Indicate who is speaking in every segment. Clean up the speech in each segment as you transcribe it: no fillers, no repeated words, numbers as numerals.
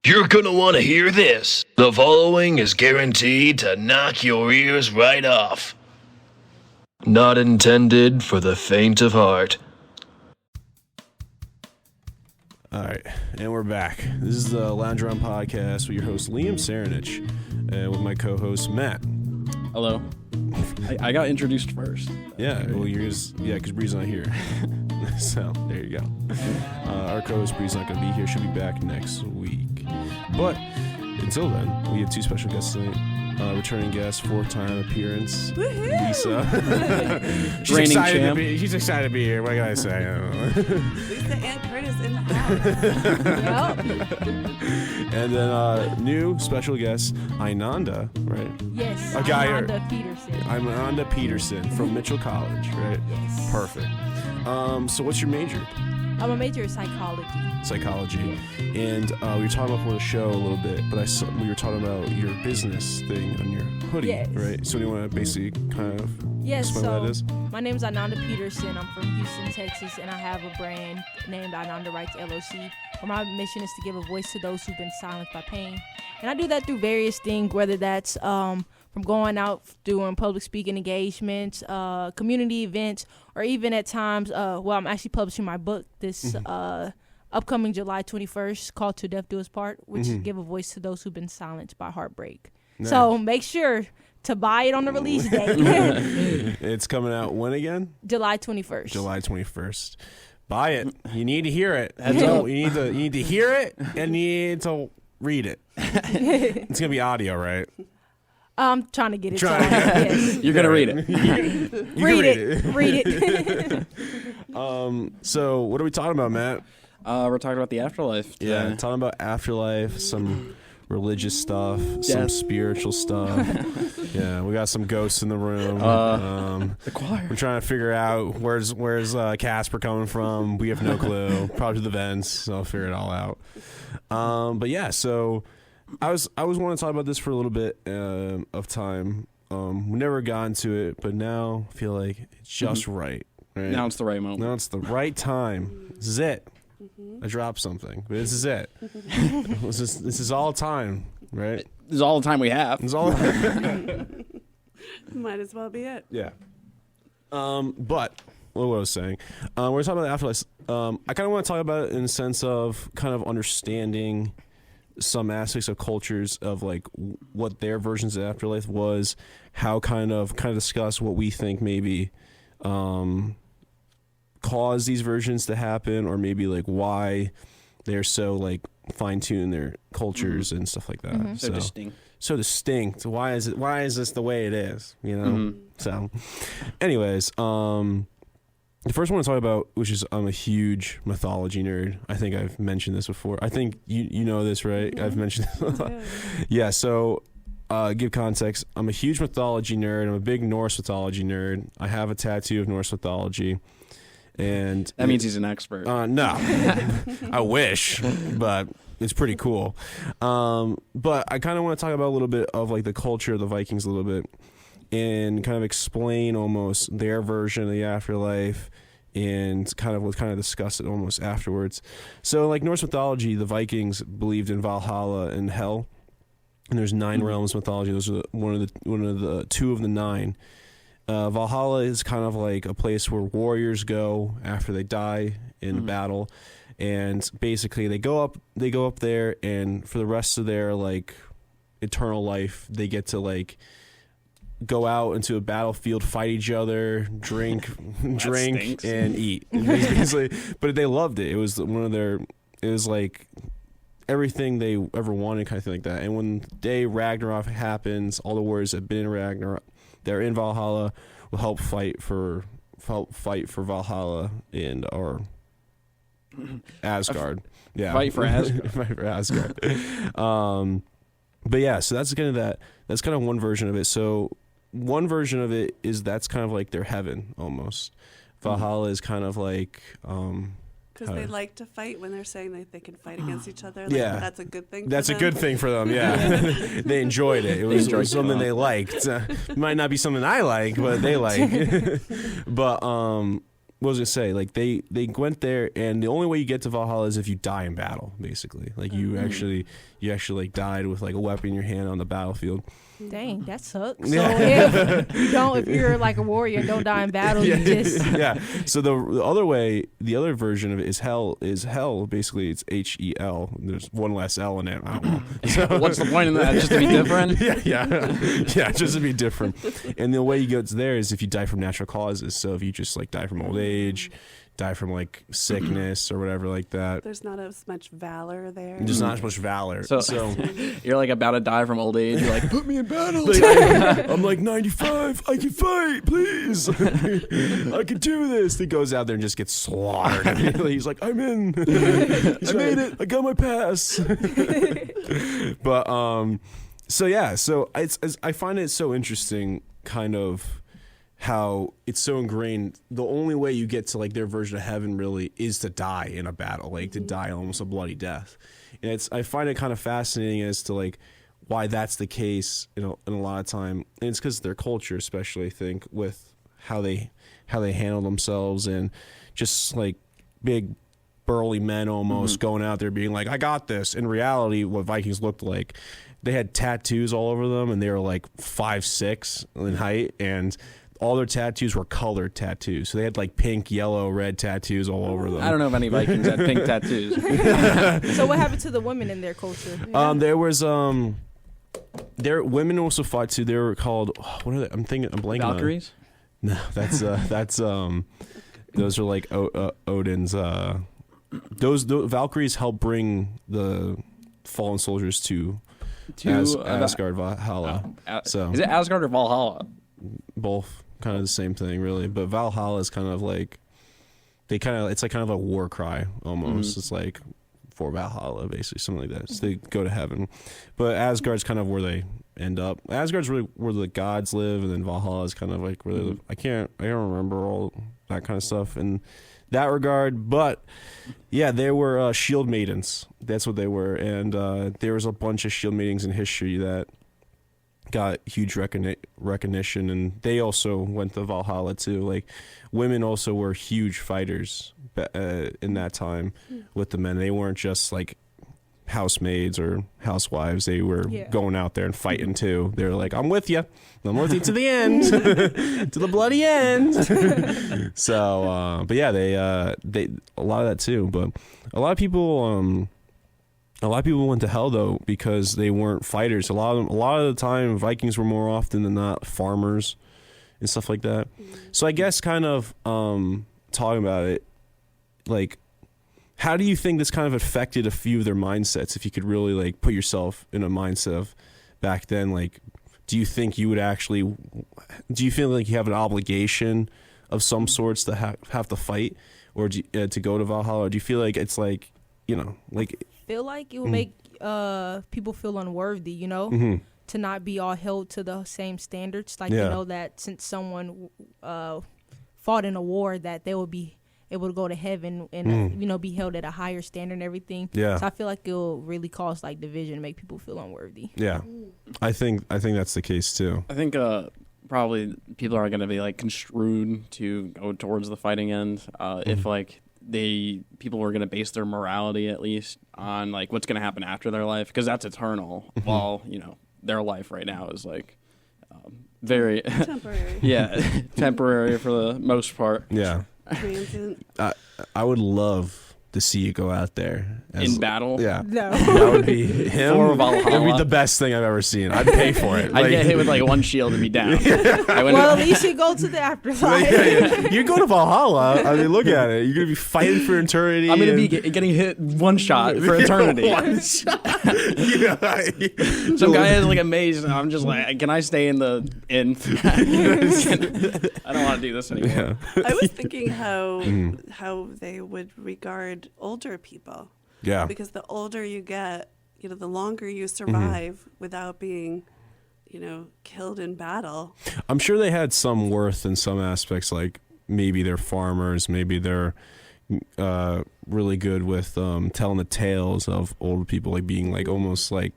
Speaker 1: You're gonna want to hear this. The following is guaranteed to knock your ears right off. Not intended for the faint of heart.
Speaker 2: All right, and we're back. This is the Lounge Around Podcast with your host, Liam Saranich, and with my co-host, Matt.
Speaker 3: Hello. I got introduced first.
Speaker 2: Yeah, well, because Bree's not here. So, there you go. Our co-host, Bree's not going to be here. She'll be back next week. But, until then, we have two special guests tonight. Returning guest, fourth-time appearance, Lisa.
Speaker 3: Reigning champ.
Speaker 2: She's excited to be here. What can I say? I don't know.
Speaker 4: Lisa and Curtis in the house. Yep.
Speaker 2: And then new special guest, Ananda, right?
Speaker 4: Yes.
Speaker 5: Ananda Peterson.
Speaker 2: I'm Ananda Peterson from Mitchell College, right?
Speaker 5: Yes.
Speaker 2: Perfect. So what's your major?
Speaker 5: I'm a major in psychology.
Speaker 2: Psychology. And we were talking about before the show a little bit, but we were talking about your business thing on your hoodie,
Speaker 5: Yes.
Speaker 2: right? So you want to basically kind of explain what that is?
Speaker 5: My name is Ananda Peterson. I'm from Houston, Texas, and I have a brand named Ananda Rights LLC, where my mission is to give a voice to those who've been silenced by pain. And I do that through various things, whether that's from going out doing public speaking engagements, community events, or even at times, I'm actually publishing my book this upcoming July 21st called To Death Do Us Part, which give a voice to those who've been silenced by heartbreak. Nice. So make sure to buy it on the release date.
Speaker 2: It's coming out when again?
Speaker 5: July 21st.
Speaker 2: July 21st. Buy it. You need to hear it.
Speaker 3: up.
Speaker 2: You need to hear it and you need to read it. It's gonna be audio, right?
Speaker 5: I'm trying to get it. Yes.
Speaker 3: You're going to read it.
Speaker 2: You
Speaker 5: Read
Speaker 2: can
Speaker 5: it. Read it.
Speaker 2: So what are we talking about, Matt?
Speaker 3: We're talking about the afterlife today.
Speaker 2: Yeah, talking about afterlife, some religious stuff, some spiritual stuff. Yeah, we got some ghosts in the room.
Speaker 3: The choir.
Speaker 2: We're trying to figure out where's Casper coming from. We have no clue. Probably the vents, so I'll figure it all out. But yeah, so I was wanting to talk about this for a little bit of time. We never got into it, but now I feel like it's just right.
Speaker 3: Now it's the right moment.
Speaker 2: Now it's the right time. This is it. I dropped something, but this is it. This is all time, right?
Speaker 3: This is all the time we have.
Speaker 2: This is all.
Speaker 4: Might as well be it.
Speaker 2: Yeah. But what I was saying, we're talking about the afterlife. I kind of want to talk about it in the sense of kind of understanding some aspects of cultures of like what their versions of afterlife was, how kind of discuss what we think maybe cause these versions to happen, or maybe like why they're so like fine-tuned in their cultures and stuff like that.
Speaker 3: So distinct.
Speaker 2: So distinct. Why is this the way it is? You know? So anyways, the first one to talk about, which is I'm a huge mythology nerd. I think I've mentioned this before. I think you know this, right? I've mentioned this. Yeah, so give context. I'm a huge mythology nerd. I'm a big Norse mythology nerd. I have a tattoo of Norse mythology. And
Speaker 3: that means he's an expert.
Speaker 2: No. I wish, but it's pretty cool. But I kind of want to talk about a little bit of like the culture of the Vikings a little bit, and kind of explain almost their version of the afterlife, and we'll discuss it almost afterwards. So like Norse mythology, the Vikings believed in Valhalla and hell, and there's 9 realms of mythology. Those are one of the 2 of the 9. Valhalla is kind of like a place where warriors go after they die in battle, and basically they go up there, and for the rest of their like eternal life, they get to like go out into a battlefield, fight each other, drink, and eat. Basically, but they loved it. It was it was like everything they ever wanted, kind of thing like that. And when the day Ragnarok happens, all the warriors that have been in Ragnarok, they're in Valhalla, will help fight for Valhalla or Asgard. Yeah,
Speaker 3: Fight for Asgard.
Speaker 2: Fight for Asgard. But yeah, so that's kind of that. That's kind of one version of it. So one version of it is that's kind of like their heaven almost. Valhalla is kind of like.
Speaker 4: Because they like to fight when they're saying that they can fight against each other. Like,
Speaker 2: yeah.
Speaker 4: That's a good thing
Speaker 2: That's
Speaker 4: for
Speaker 2: a
Speaker 4: them.
Speaker 2: good thing for them, yeah. They enjoyed it. It was something they liked. It might not be something I like, but they like. But what was I gonna say? Like they went there, and the only way you get to Valhalla is if you die in battle, basically. Like you actually like died with like a weapon in your hand on the battlefield.
Speaker 5: Dang, that sucks. So if you're like a warrior, don't die in battle. You just
Speaker 2: So the other way, the other version of it is hell. Basically, it's HEL. There's one less L in it. I don't know. So,
Speaker 3: What's the point in that? Just to be different?
Speaker 2: yeah, just to be different. And the way you get there is if you die from natural causes. So if you just like die from old age, die from like sickness or whatever like that.
Speaker 4: There's not as much valor there.
Speaker 2: There's not as much valor.
Speaker 3: So you're like about to die from old age. You're like, put me in battle.
Speaker 2: I'm like 95. I can fight, please. I can do this. He goes out there and just gets slaughtered. Immediately. He's like, I'm in. I made it. I got my pass. But so I find it so interesting, kind of how it's so ingrained. The only way you get to like their version of heaven really is to die in a battle, like to die almost a bloody death. And I find it kind of fascinating as to like why that's the case in a lot of time. And it's because of their culture, especially I think with how they handle themselves, and just like big burly men almost going out there being like, I got this. In reality, what Vikings looked like, they had tattoos all over them, and they were like 5'6" in height, and all their tattoos were colored tattoos. So they had like pink, yellow, red tattoos all over them.
Speaker 3: I don't know if any Vikings had pink tattoos.
Speaker 5: So what happened to the women in their culture?
Speaker 2: There was their women also fought too. They were called, what are they? I'm blanking.
Speaker 3: Valkyries?
Speaker 2: No, that's those are like Odin's. Those Valkyries help bring the fallen soldiers to Asgard, Valhalla. So
Speaker 3: is it Asgard or Valhalla?
Speaker 2: Both kind of the same thing, really. But Valhalla is kind of like it's like kind of a war cry almost. It's like for Valhalla, basically, something like that. So they go to heaven, but Asgard's kind of where they end up. Asgard's really where the gods live, and then Valhalla is kind of like where they live. I can't remember all that kind of stuff in that regard, but yeah, they were shield maidens. That's what they were, and there was a bunch of shield maidens in history that got huge recognition, and they also went to Valhalla too. Like, women also were huge fighters in that time with the men. They weren't just like housemaids or housewives. They were going out there and fighting too. They were like, I'm with you to the end, to the bloody end. So but yeah, they a lot of that too. But a lot of people went to hell though because they weren't fighters. A lot of the time, Vikings were more often than not farmers and stuff like that. So I guess kind of talking about it, like, how do you think this kind of affected a few of their mindsets? If you could really like put yourself in a mindset of back then, like, do you think you would actually? Do you feel like you have an obligation of some sorts to have to fight, or to go to Valhalla? Or do you feel like it's like, like?
Speaker 5: Feel like it would make people feel unworthy, to not be all held to the same standards. Like, that since someone fought in a war, that they would be able to go to heaven and, be held at a higher standard and everything. Yeah. So I feel like it'll really cause like division and make people feel unworthy. Yeah.
Speaker 2: I think that's the case too.
Speaker 3: I think probably people are going to be like construed to go towards the fighting end if like people were going to base their morality at least on like what's going to happen after their life, because that's eternal, while their life right now is like very temporary. Temporary for the most part.
Speaker 2: I would love to see you go out there
Speaker 3: in battle.
Speaker 2: Yeah,
Speaker 5: no,
Speaker 2: that would be him.
Speaker 3: For Valhalla.
Speaker 2: It would be the best thing I've ever seen. I'd pay for it.
Speaker 3: I'd get hit with like one shield and be down.
Speaker 5: Well, at least you go to the afterlife.
Speaker 2: You go to Valhalla. I mean, look at it. You're gonna be fighting for eternity.
Speaker 3: I'm gonna be getting hit one shot for eternity.
Speaker 2: One shot.
Speaker 3: Some guy has like a maze, and I'm just like, can I stay in the inn? I don't want to do this anymore.
Speaker 4: Yeah. I was thinking how they would regard older people.
Speaker 2: Yeah.
Speaker 4: Because the older you get, the longer you survive without being, killed in battle.
Speaker 2: I'm sure they had some worth in some aspects, like maybe they're farmers, maybe they're really good with telling the tales of old people, like being like almost like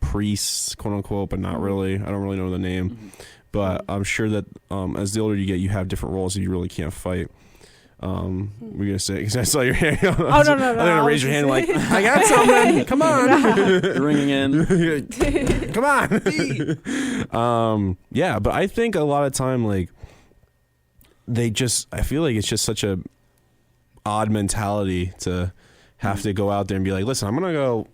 Speaker 2: priests, quote unquote, but not really. I don't really know the name. But I'm sure that as the older you get, you have different roles that you really can't fight. We're gonna say, because I saw your hand.
Speaker 5: Oh, no.
Speaker 2: I'm gonna raise your hand like, I got something. Come on.
Speaker 3: You're ringing in.
Speaker 2: Come on. Yeah, but I think a lot of time, like, I feel like it's just such a odd mentality to have to go out there and be like, listen, I'm gonna go.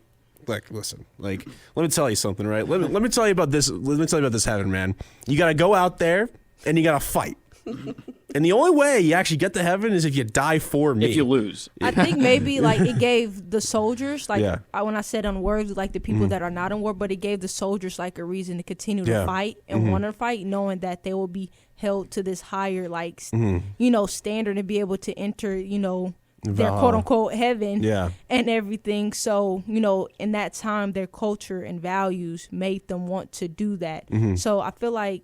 Speaker 2: Like, listen, like, let me tell you something, right? Let me tell you about this. Let me tell you about this heaven, man. You got to go out there and you got to fight. And the only way you actually get to heaven is if you die for me.
Speaker 3: If you lose.
Speaker 5: I think maybe like it gave the soldiers, like
Speaker 2: Yeah.
Speaker 5: when I said on words, like the people that are not in war, but it gave the soldiers like a reason to continue to fight and want to fight, knowing that they will be held to this higher, like, standard and be able to enter, their
Speaker 2: Valhalla.
Speaker 5: quote unquote heaven
Speaker 2: Yeah.
Speaker 5: and everything. So, in that time, their culture and values made them want to do that. So I feel like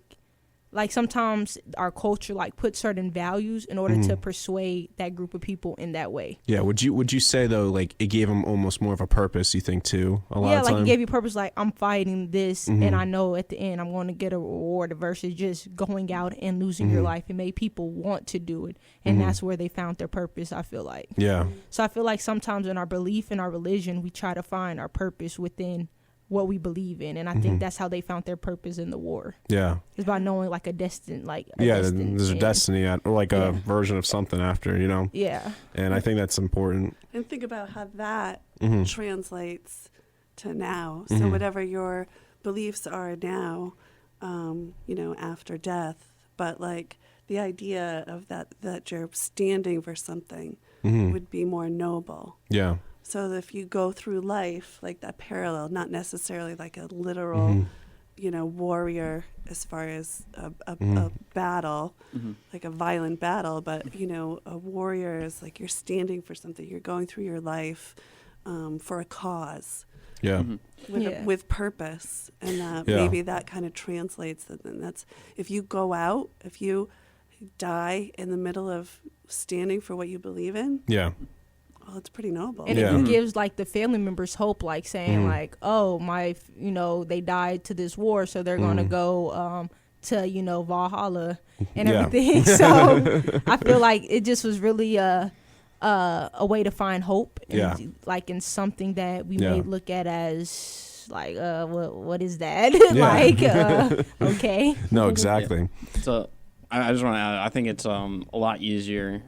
Speaker 5: sometimes our culture like puts certain values in order to persuade that group of people in that way.
Speaker 2: Yeah. Would you say though, like, it gave them almost more of a purpose? You think too? A lot
Speaker 5: Yeah,
Speaker 2: of
Speaker 5: like
Speaker 2: time?
Speaker 5: it gave you purpose. Like I'm fighting this, and I know at the end I'm going to get a reward versus just going out and losing your life. It made people want to do it, and that's where they found their purpose. I feel like.
Speaker 2: Yeah.
Speaker 5: So I feel like sometimes in our belief in our religion, we try to find our purpose within what we believe in, and I think that's how they found their purpose in the war.
Speaker 2: Yeah.
Speaker 5: Is by knowing like a destined,
Speaker 2: There's a destiny or like a
Speaker 5: Yeah.
Speaker 2: version of something after,
Speaker 5: Yeah.
Speaker 2: And I think that's important.
Speaker 4: And think about how that
Speaker 2: Mm-hmm.
Speaker 4: translates to now. So whatever your beliefs are now, after death, but like the idea of that you're standing for something would be more noble.
Speaker 2: Yeah.
Speaker 4: So that if you go through life like that parallel, not necessarily like a literal, warrior as far as a battle, like a violent battle, but, a warrior is like you're standing for something. You're going through your life for a cause.
Speaker 2: Yeah.
Speaker 4: With purpose. And
Speaker 2: Yeah.
Speaker 4: maybe that kind of translates. And that's if you go out, if you die in the middle of standing for what you believe in,
Speaker 2: Yeah.
Speaker 4: well, it's pretty noble.
Speaker 5: And
Speaker 2: Yeah.
Speaker 5: it gives like the family members hope, like saying like, oh, they died to this war, so they're gonna go to Valhalla and
Speaker 2: Yeah.
Speaker 5: everything. So I feel like it just was really a way to find hope, and
Speaker 2: Yeah.
Speaker 5: like in something that we
Speaker 2: Yeah.
Speaker 5: may look at as like, what is that?
Speaker 2: Yeah.
Speaker 5: Okay.
Speaker 2: No, exactly.
Speaker 3: So I just want to add, I think it's a lot easier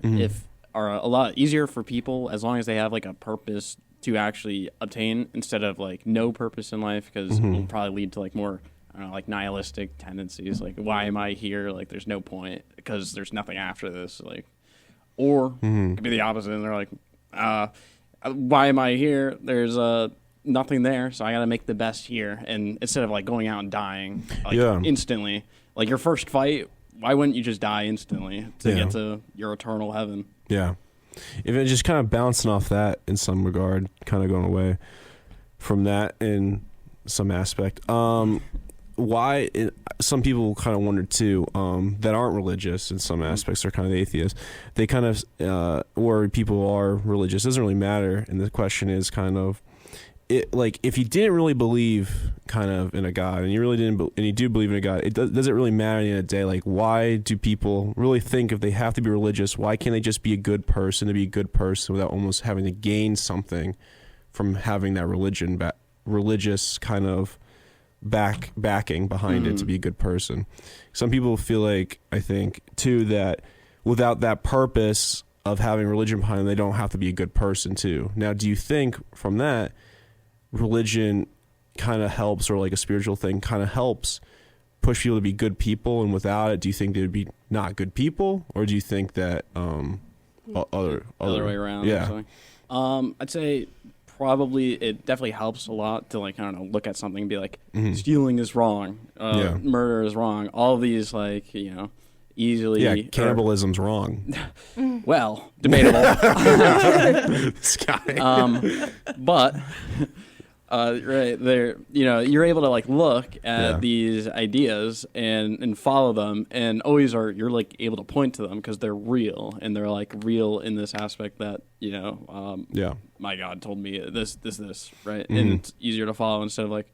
Speaker 3: a lot easier for people as long as they have like a purpose to actually obtain instead of like no purpose in life, because it'll probably lead to like more like nihilistic tendencies, like why am I here, like there's no point because there's nothing after this, like, or it could be the opposite and they're like why am I here, there's nothing there, so I gotta make the best here, and instead of like going out and dying like instantly, like your first fight, why wouldn't you just die instantly to get to your eternal heaven?
Speaker 2: Yeah. If it just kind of bouncing off that in some regard, kind of going away from that in some aspect. Why some people kind of wonder too, that aren't religious in some aspects, are kind of atheists. They kind of, or people are religious, doesn't really matter. And the question is kind of, like, if you didn't really believe kind of in a God, and you really didn't, and you do believe in a God, does it really matter at the end of the day? Like, why do people really think if they have to be religious, why can't they just be a good person to be a good person without almost having to gain something from having that religious kind of backing behind it to be a good person? Some people feel like, I think too, that without that purpose of having religion behind them, they don't have to be a good person too. Now, do you think from that, religion kind of helps, or like a spiritual thing kind of helps push people to be good people, and without it, do you think they would be not good people, or do you think that other
Speaker 3: way around?
Speaker 2: Yeah.
Speaker 3: I'd say probably it definitely helps a lot to, like, I don't know, look at something and be like, stealing is wrong, murder is wrong, all of these, like, easily
Speaker 2: cannibalism's wrong.
Speaker 3: Well, debatable.
Speaker 2: This guy.
Speaker 3: But right there, you're able to like look at these ideas and follow them, and always you're like able to point to them because they're real, and they're like real in this aspect that my God told me this, right? And it's easier to follow instead of like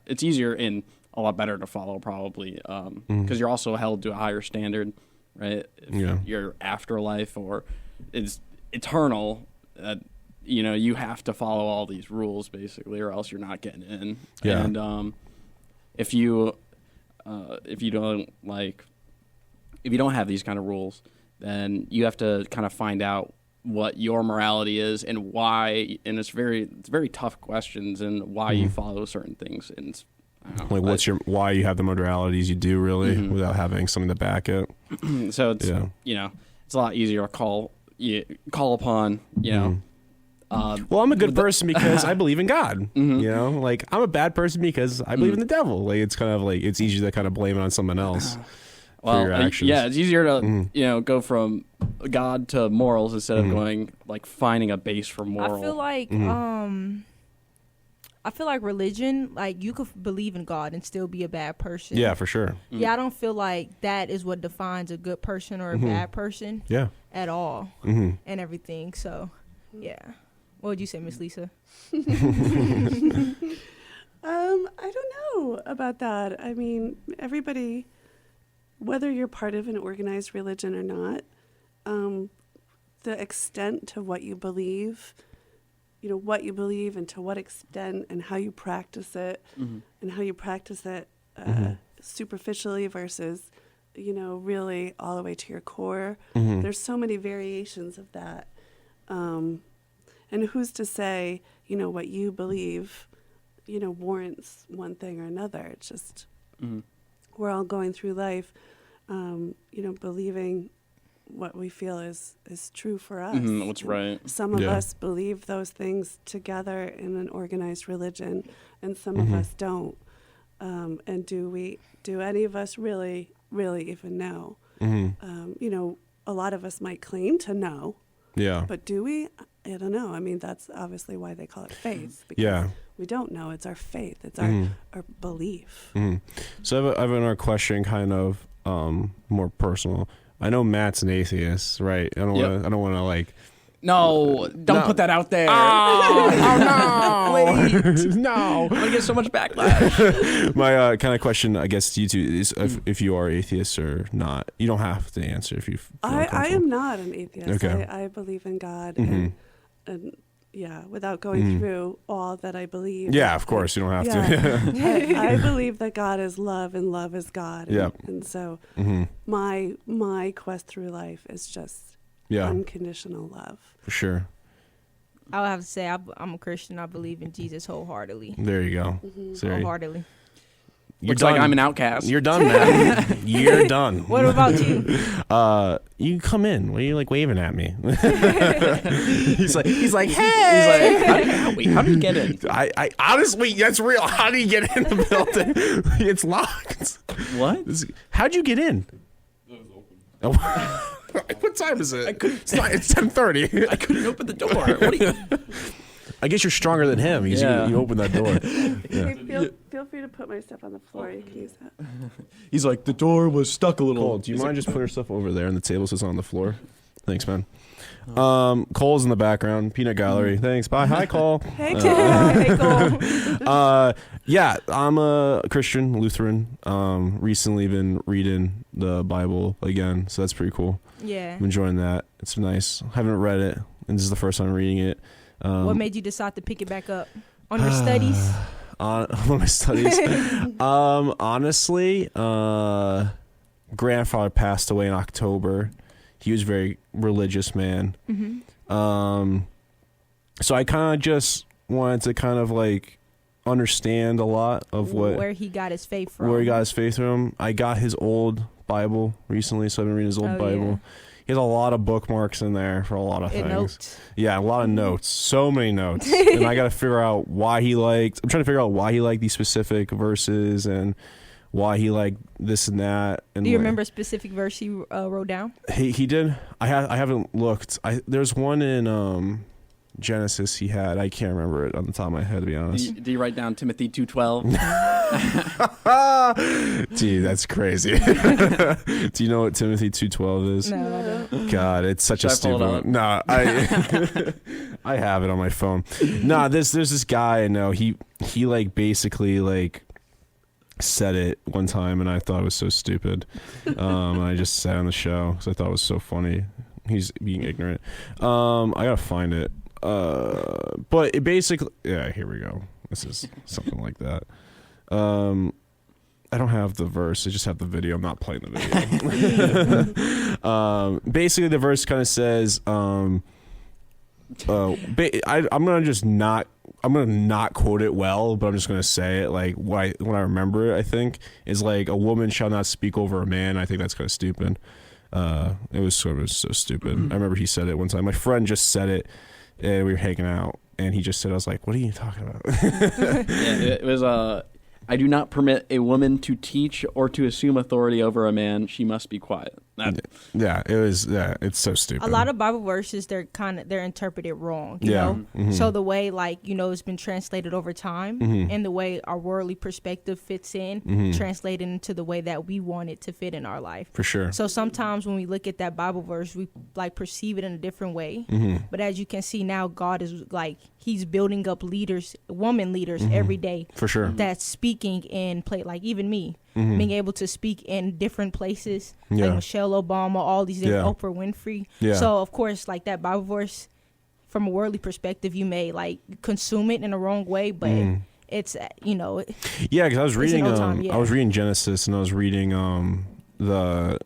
Speaker 3: it's easier and a lot better to follow probably because you're also held to a higher standard right? If
Speaker 2: Yeah.
Speaker 3: your afterlife or it's eternal, you have to follow all these rules basically, or else you're not getting in.
Speaker 2: Yeah.
Speaker 3: And if you don't have these kind of rules, then you have to kind of find out what your morality is and why. And it's very tough questions, and why you follow certain things. And I don't know,
Speaker 2: Like why you have the modalities you do, really, without having something to back it.
Speaker 3: so it's it's a lot easier to call upon
Speaker 2: Well, I'm a good person because I believe in God. Like I'm a bad person because I believe in the devil. Like it's kind of like it's easy to kind of blame it on someone else for your actions.
Speaker 3: Yeah, it's easier to go from God to morals instead of going like finding a base for moral.
Speaker 5: I feel like religion, like you could believe in God and still be a bad person.
Speaker 2: Yeah, for sure.
Speaker 5: Yeah, I don't feel like that is what defines a good person or a bad person.
Speaker 2: Yeah.
Speaker 5: At all. And everything. So, yeah. What would you say, Miss Lisa?
Speaker 4: I don't know about that. I mean, everybody, whether you're part of an organized religion or not, the extent to what you believe, and to what extent and how you practice it, and how you practice it superficially versus, really all the way to your core. There's so many variations of that. And who's to say, what you believe, warrants one thing or another. It's just, we're all going through life, believing what we feel is true for us.
Speaker 3: What's right.
Speaker 4: Some of us believe those things together in an organized religion, and some of us don't. And do any of us really even know? A lot of us might claim to know.
Speaker 2: Yeah.
Speaker 4: But do we? I don't know. I mean, that's obviously why they call it faith. Because we don't know. It's our faith. It's our belief.
Speaker 2: So I have another question, kind of more personal. I know Matt's an atheist, right? I don't want to like.
Speaker 3: No, don't put that out there.
Speaker 2: Oh no!
Speaker 3: Wait,
Speaker 2: no!
Speaker 3: I'm gonna get so much backlash.
Speaker 2: My kind of question, I guess, to you two is if you are atheist or not. You don't have to answer if you.
Speaker 4: I am not an atheist.
Speaker 2: Okay.
Speaker 4: I believe in God, and without going through all that I believe.
Speaker 2: Yeah, of course, you don't have to.
Speaker 4: I believe that God is love and love is God. And so my quest through life is just unconditional love.
Speaker 2: For sure.
Speaker 5: I would have to say I'm a Christian. I believe in Jesus wholeheartedly.
Speaker 2: There you go.
Speaker 5: Wholeheartedly.
Speaker 3: Looks like I'm an outcast.
Speaker 2: You're done, man. You're done.
Speaker 5: What about you?
Speaker 2: You come in. What are you like waving at me? he's like, hey.
Speaker 3: He's like, how do you get in?
Speaker 2: I honestly, that's real. How do you get in the building? It's locked.
Speaker 3: What?
Speaker 2: How'd you get in?
Speaker 6: It was open.
Speaker 2: Oh. What time is it? It's 10:30.
Speaker 3: I couldn't open the door. What are you?
Speaker 2: I guess you're stronger than him. You open that door.
Speaker 4: Hey, feel free to put my stuff on the floor. You can use that.
Speaker 3: He's like, the door was stuck a little.
Speaker 2: Cole, do you mind just putting your stuff over there and the table sits on the floor? Thanks, man. Cole's in the background. Peanut Gallery. Thanks. Bye. Hi, Cole.
Speaker 4: Hey, Cole. Hey, Cole.
Speaker 2: Yeah, I'm a Christian Lutheran. Recently been reading the Bible again, so that's pretty cool.
Speaker 5: Yeah.
Speaker 2: I'm enjoying that. It's nice. Haven't read it, and this is the first time reading it.
Speaker 5: What made you decide to pick it back up? On your studies?
Speaker 2: On my studies. Honestly, grandfather passed away in October. He was a very religious man. So I kind of just wanted to kind of like understand a lot of
Speaker 5: where he got his faith from.
Speaker 2: Where he got his faith from. I got his old Bible recently, so I've been reading his old Bible.
Speaker 5: Yeah.
Speaker 2: He has a lot of bookmarks in there for a lot of things.
Speaker 5: Notes.
Speaker 2: Yeah, a lot of notes. So many notes. And I got to figure out why he liked... I'm trying to figure out why he liked these specific verses and why he liked this and that. And
Speaker 5: do you remember a specific verse he wrote down?
Speaker 2: He did. I haven't looked. There's one in Genesis he had. I can't remember it on the top of my head, to be honest.
Speaker 3: Do you write down Timothy 2:12?
Speaker 2: Dude, that's crazy. Do you know what Timothy 2:12 is?
Speaker 5: No, I don't.
Speaker 2: God, it's such a stupid one. No, I have it on my phone. No, there's this guy I know. He like basically like said it one time, and I thought it was so stupid. And I just said it on the show because I thought it was so funny. He's being ignorant. I gotta find it. But it basically, yeah, here we go. This is something like that. I don't have the verse. I just have the video. I'm not playing the video. Basically, the verse kind of says, I'm gonna not quote it well, but I'm just gonna say it like when I remember it. I think is like, a woman shall not speak over a man. I think that's kind of stupid. It was so stupid. I remember he said it one time. My friend just said it, and we were hanging out, and he just said, I was like, what are you talking about?
Speaker 3: Yeah, it was I do not permit a woman to teach or to assume authority over a man. She must be quiet.
Speaker 2: Yeah, it was. Yeah, it's so stupid.
Speaker 5: A lot of Bible verses, they're interpreted wrong. You know, so the way it's been translated over time, and the way our worldly perspective fits in, translated into the way that we want it to fit in our life.
Speaker 2: For sure.
Speaker 5: So sometimes when we look at that Bible verse, we perceive it in a different way. But as you can see now, God is He's building up leaders, woman leaders, every day.
Speaker 2: For sure.
Speaker 5: That's speaking in even me. Being able to speak in different places, like Michelle Obama, all these different, Oprah Winfrey. Yeah. So of course, that Bible verse, from a worldly perspective, you may consume it in the wrong way, but it's
Speaker 2: Yeah, because I was reading I was reading Genesis, and I was reading the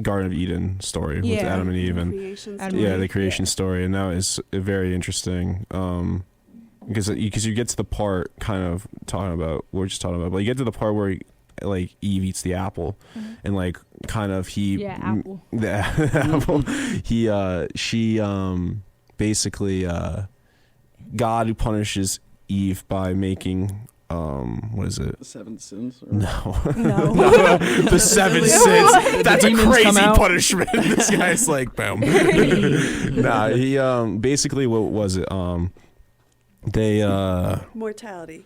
Speaker 2: Garden of Eden story with Adam and Eve, and the creation story, and that is very interesting. Because you get to the part kind of talking about what we're just talking about, but you get to the part where Eve eats the apple, and apple. The apple. She basically God who punishes Eve by making what is it?
Speaker 3: The 7 sins? Or?
Speaker 2: No.
Speaker 5: The
Speaker 2: 7 sins. That's a crazy punishment. This guy's like, boom. Nah, he basically, what was it? They
Speaker 4: mortality.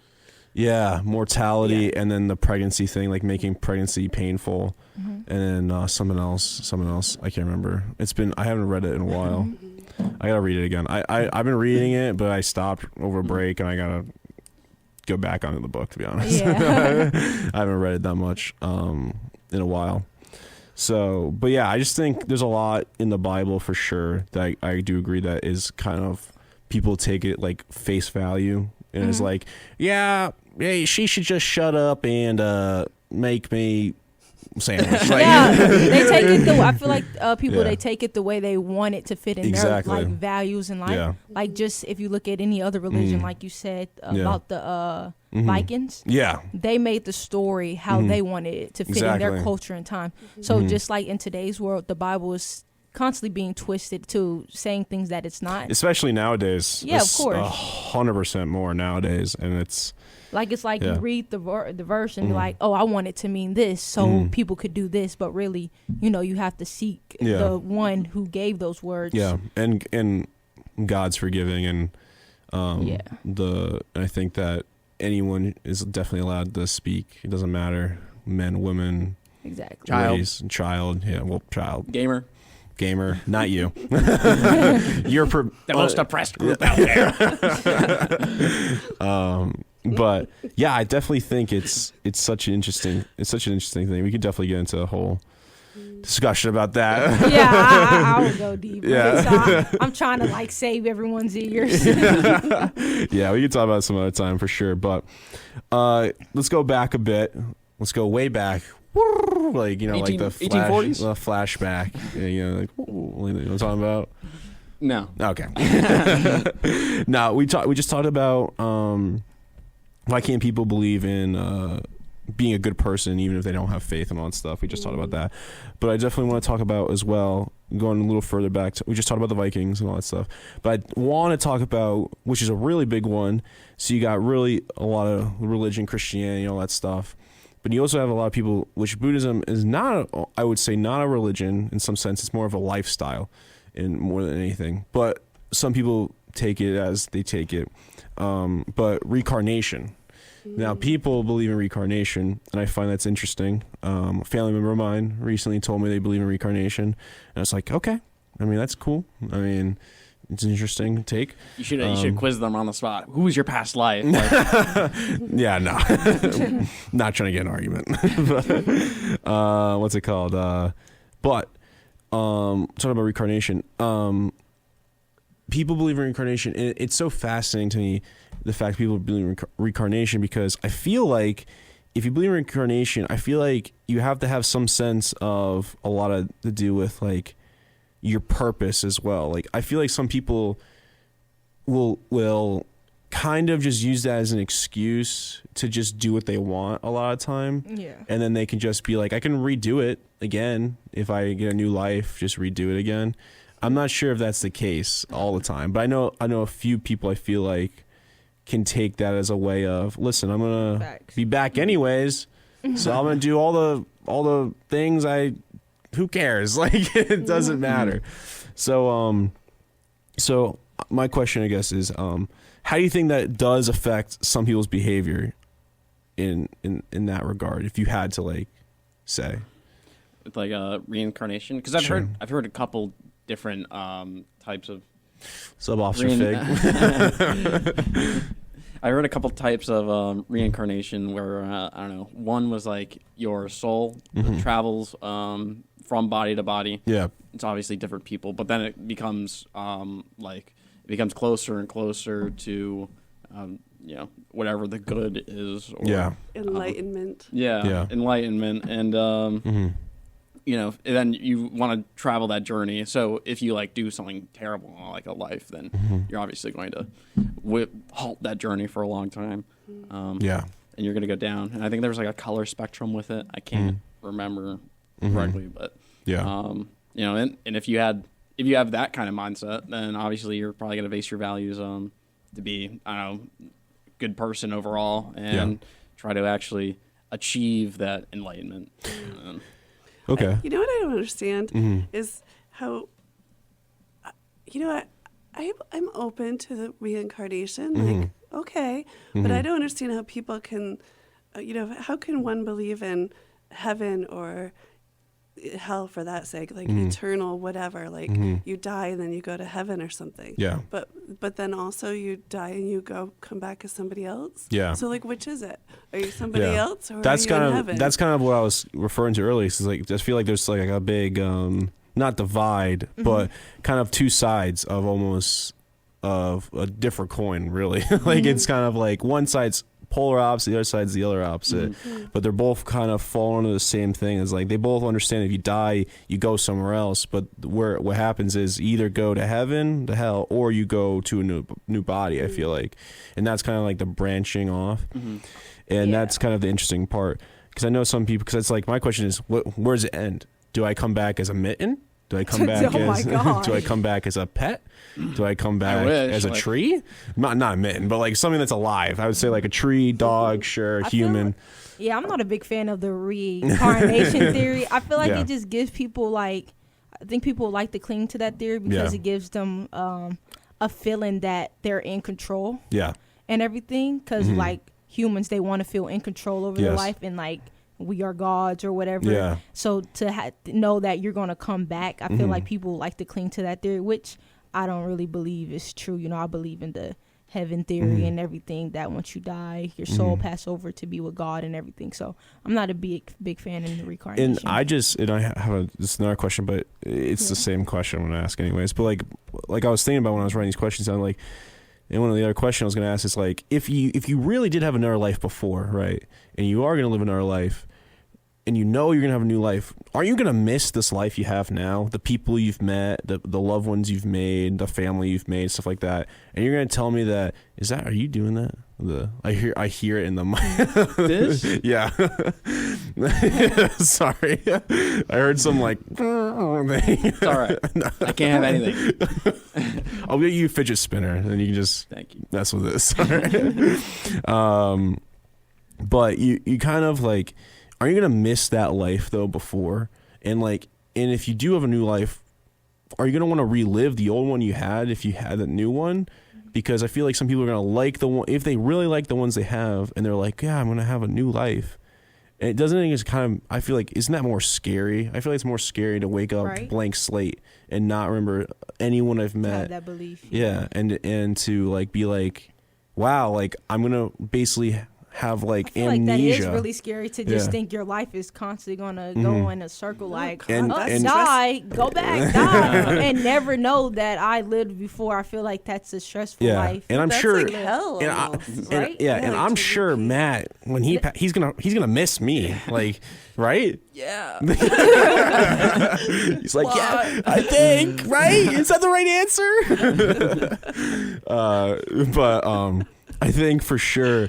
Speaker 2: Yeah, mortality, and then the pregnancy thing, making pregnancy painful, and then something else. I can't remember. I haven't read it in a while. I gotta read it again. I've been reading it, but I stopped over break, and I gotta go back onto the book, to be honest.
Speaker 5: Yeah.
Speaker 2: I haven't read it that much in a while. So, but yeah, I just think there's a lot in the Bible for sure that I do agree that is kind of, people take it face value, and it's hey, she should just shut up and make me sandwich.
Speaker 5: They take it I feel like people, they take it the way they want it to fit in their values and just if you look at any other religion, like you said about the Vikings, they made the story how they wanted it to fit in their culture and time. So just like in today's world, the Bible is constantly being twisted to saying things that it's not,
Speaker 2: especially nowadays.
Speaker 5: Of course,
Speaker 2: 100% more nowadays, and it's
Speaker 5: you read the verse and be like, oh, I want it to mean this, so people could do this, but really, you have to seek the one who gave those words. Yeah,
Speaker 2: and God's forgiving, and I think that anyone is definitely allowed to speak. It doesn't matter, men, women,
Speaker 5: exactly,
Speaker 2: race, child. Child, gamer, not you. You're the
Speaker 3: most oppressed group out there.
Speaker 2: But yeah, I definitely think it's such an interesting thing. We could definitely get into a whole discussion about that.
Speaker 5: Yeah, I will go deep. Yeah, I'm trying to save everyone's ears.
Speaker 2: Yeah, we can talk about it some other time for sure. But let's go back a bit. Let's go way back. The
Speaker 3: 1840s?
Speaker 2: Flashback. You know what I'm talking about?
Speaker 3: No.
Speaker 2: Okay. No, we just talked about why can't people believe in being a good person even if they don't have faith and all that stuff. We just talked about that. But I definitely want to talk about as well, going a little further back, we just talked about the Vikings and all that stuff. But I want to talk about, which is a really big one, so you got really a lot of religion, Christianity, all that stuff. But you also have a lot of people, which Buddhism is not, I would say, not a religion in some sense. It's more of a lifestyle, and more than anything. But some people take it as they take it. But reincarnation. Now, people believe in reincarnation, and I find that's interesting. A family member of mine recently told me they believe in reincarnation, and I was like, okay. I mean, that's cool. I mean, It's an interesting take.
Speaker 3: You should quiz them on the spot. Who was your past life? Like,
Speaker 2: Yeah, no. Not trying to get an argument. But, what's it called? But talking about reincarnation. People believe in reincarnation. And it's so fascinating to me, the fact people believe in reincarnation, because I feel like if you believe in reincarnation, I feel like you have to have some sense of a lot of to do with like your purpose as well. Like I feel like some people will kind of just use that as an excuse to just do what they want a lot of time.
Speaker 5: Yeah.
Speaker 2: And then they can just be like, I can redo it again. If I get a new life, just redo it again. I'm not sure if that's the case all the time, but I know a few people I feel like can take that as a way of, listen, I'm going to be back anyways. So I'm going to do all the things who cares? Like it doesn't matter. So my question, I guess, is how do you think that does affect some people's behavior in that regard, if you had to like say
Speaker 3: with like reincarnation, because I've heard a couple different types of
Speaker 2: Sub-Officer Fig.
Speaker 3: I heard a couple types of reincarnation where I don't know. One was like your soul travels from body to body.
Speaker 2: Yeah,
Speaker 3: it's obviously different people, but then it becomes closer and closer to whatever the good is. Or,
Speaker 4: enlightenment.
Speaker 3: Enlightenment, and then you want to travel that journey. So if you like do something terrible in like a life, then you're obviously going to halt that journey for a long time. And you're going to go down. And I think there was like a color spectrum with it. I can't remember correctly, but and if you have that kind of mindset, then obviously you're probably going to base your values to be, I don't know, good person overall, and try to actually achieve that enlightenment.
Speaker 2: Okay.
Speaker 4: You know what I don't understand is how, I'm open to the reincarnation. Like, okay, but I don't understand how people can, how can one believe in heaven or hell for that sake, like eternal whatever, like you die and then you go to heaven or something.
Speaker 2: Yeah.
Speaker 4: But then also you die and you come back as somebody else.
Speaker 2: Yeah.
Speaker 4: So like, which is it? Are you somebody else, or
Speaker 2: that's
Speaker 4: are you
Speaker 2: kind
Speaker 4: in
Speaker 2: of
Speaker 4: heaven?
Speaker 2: That's kind of what I was referring to earlier. Is like I just feel like there's like a big not divide, but kind of two sides of almost of a different coin, really. Like it's kind of like one side's polar opposite, the other side's the other opposite, but they're both kind of fall into the same thing. It's like they both understand if you die, you go somewhere else, but what happens is you either go to heaven, to hell, or you go to a new body. I feel like, and that's kind of like the branching off, and that's kind of the interesting part, because I know some people, because it's like my question is, where does it end? Do I come back as a mitten? Do I come back do I come back as a pet? Do I come back as a tree? Not a mitten, but like something that's alive. I would say like a tree, dog, sure, human.
Speaker 5: I'm not a big fan of the reincarnation theory. I feel like it just gives people I think people like to cling to that theory because it gives them a feeling that they're in control. Yeah. And everything, because like humans, they want to feel in control over their life, and like we are gods or whatever. Yeah. So to know that you're going to come back, I feel like people like to cling to that theory, which I don't really believe is true. I believe in the heaven theory and everything, that once you die, your soul pass over to be with God and everything. So I'm not a big fan in the reincarnation.
Speaker 2: And I have this another question, but it's the same question I'm going to ask anyways. But like I was thinking about when I was writing these questions, I'm like, and one of the other questions I was going to ask is like, if you really did have another life before, right, and you are going to live another life, and you're going to have a new life, are you going to miss this life you have now? The people you've met, the loved ones you've made, the family you've made, stuff like that. And you're going to tell me that, are you doing that? I hear it in the mic.
Speaker 3: This?
Speaker 2: Yeah. Sorry. I heard some like thing.
Speaker 3: It's all right. I can't have anything.
Speaker 2: I'll get you a fidget spinner and then you can just mess with this. But you kind of like, are you going to miss that life though before? And if you do have a new life, are you going to want to relive the old one you had if you had a new one? Because I feel like some people are going to like the one, if they really like the ones they have, and they're like, yeah, I'm going to have a new life. And it doesn't think it's kind of, I feel like, isn't that more scary? I feel like it's more scary to wake up
Speaker 5: Right.
Speaker 2: blank slate and not remember anyone I've
Speaker 5: To have
Speaker 2: met.
Speaker 5: that belief.
Speaker 2: Yeah, and to like be like, wow, like I'm gonna basically have like
Speaker 5: I feel
Speaker 2: amnesia.
Speaker 5: like that is really scary to just
Speaker 2: Yeah.
Speaker 5: think your life is constantly gonna go in a circle, like
Speaker 2: And- and-
Speaker 5: die, go back, die, and never know that I lived before. I feel like that's a stressful
Speaker 2: Yeah,
Speaker 5: life.
Speaker 2: and I'm
Speaker 4: That's
Speaker 2: sure,
Speaker 4: like hell
Speaker 2: and
Speaker 4: almost.
Speaker 2: and,
Speaker 5: Right?
Speaker 2: yeah,
Speaker 4: Yeah,
Speaker 2: and
Speaker 4: like
Speaker 2: I'm
Speaker 4: to
Speaker 2: sure
Speaker 4: repeat.
Speaker 2: Matt when he's gonna miss me, like, right?
Speaker 5: Yeah.
Speaker 2: He's like, yeah, I think, right? Is that the right answer? But I think for sure,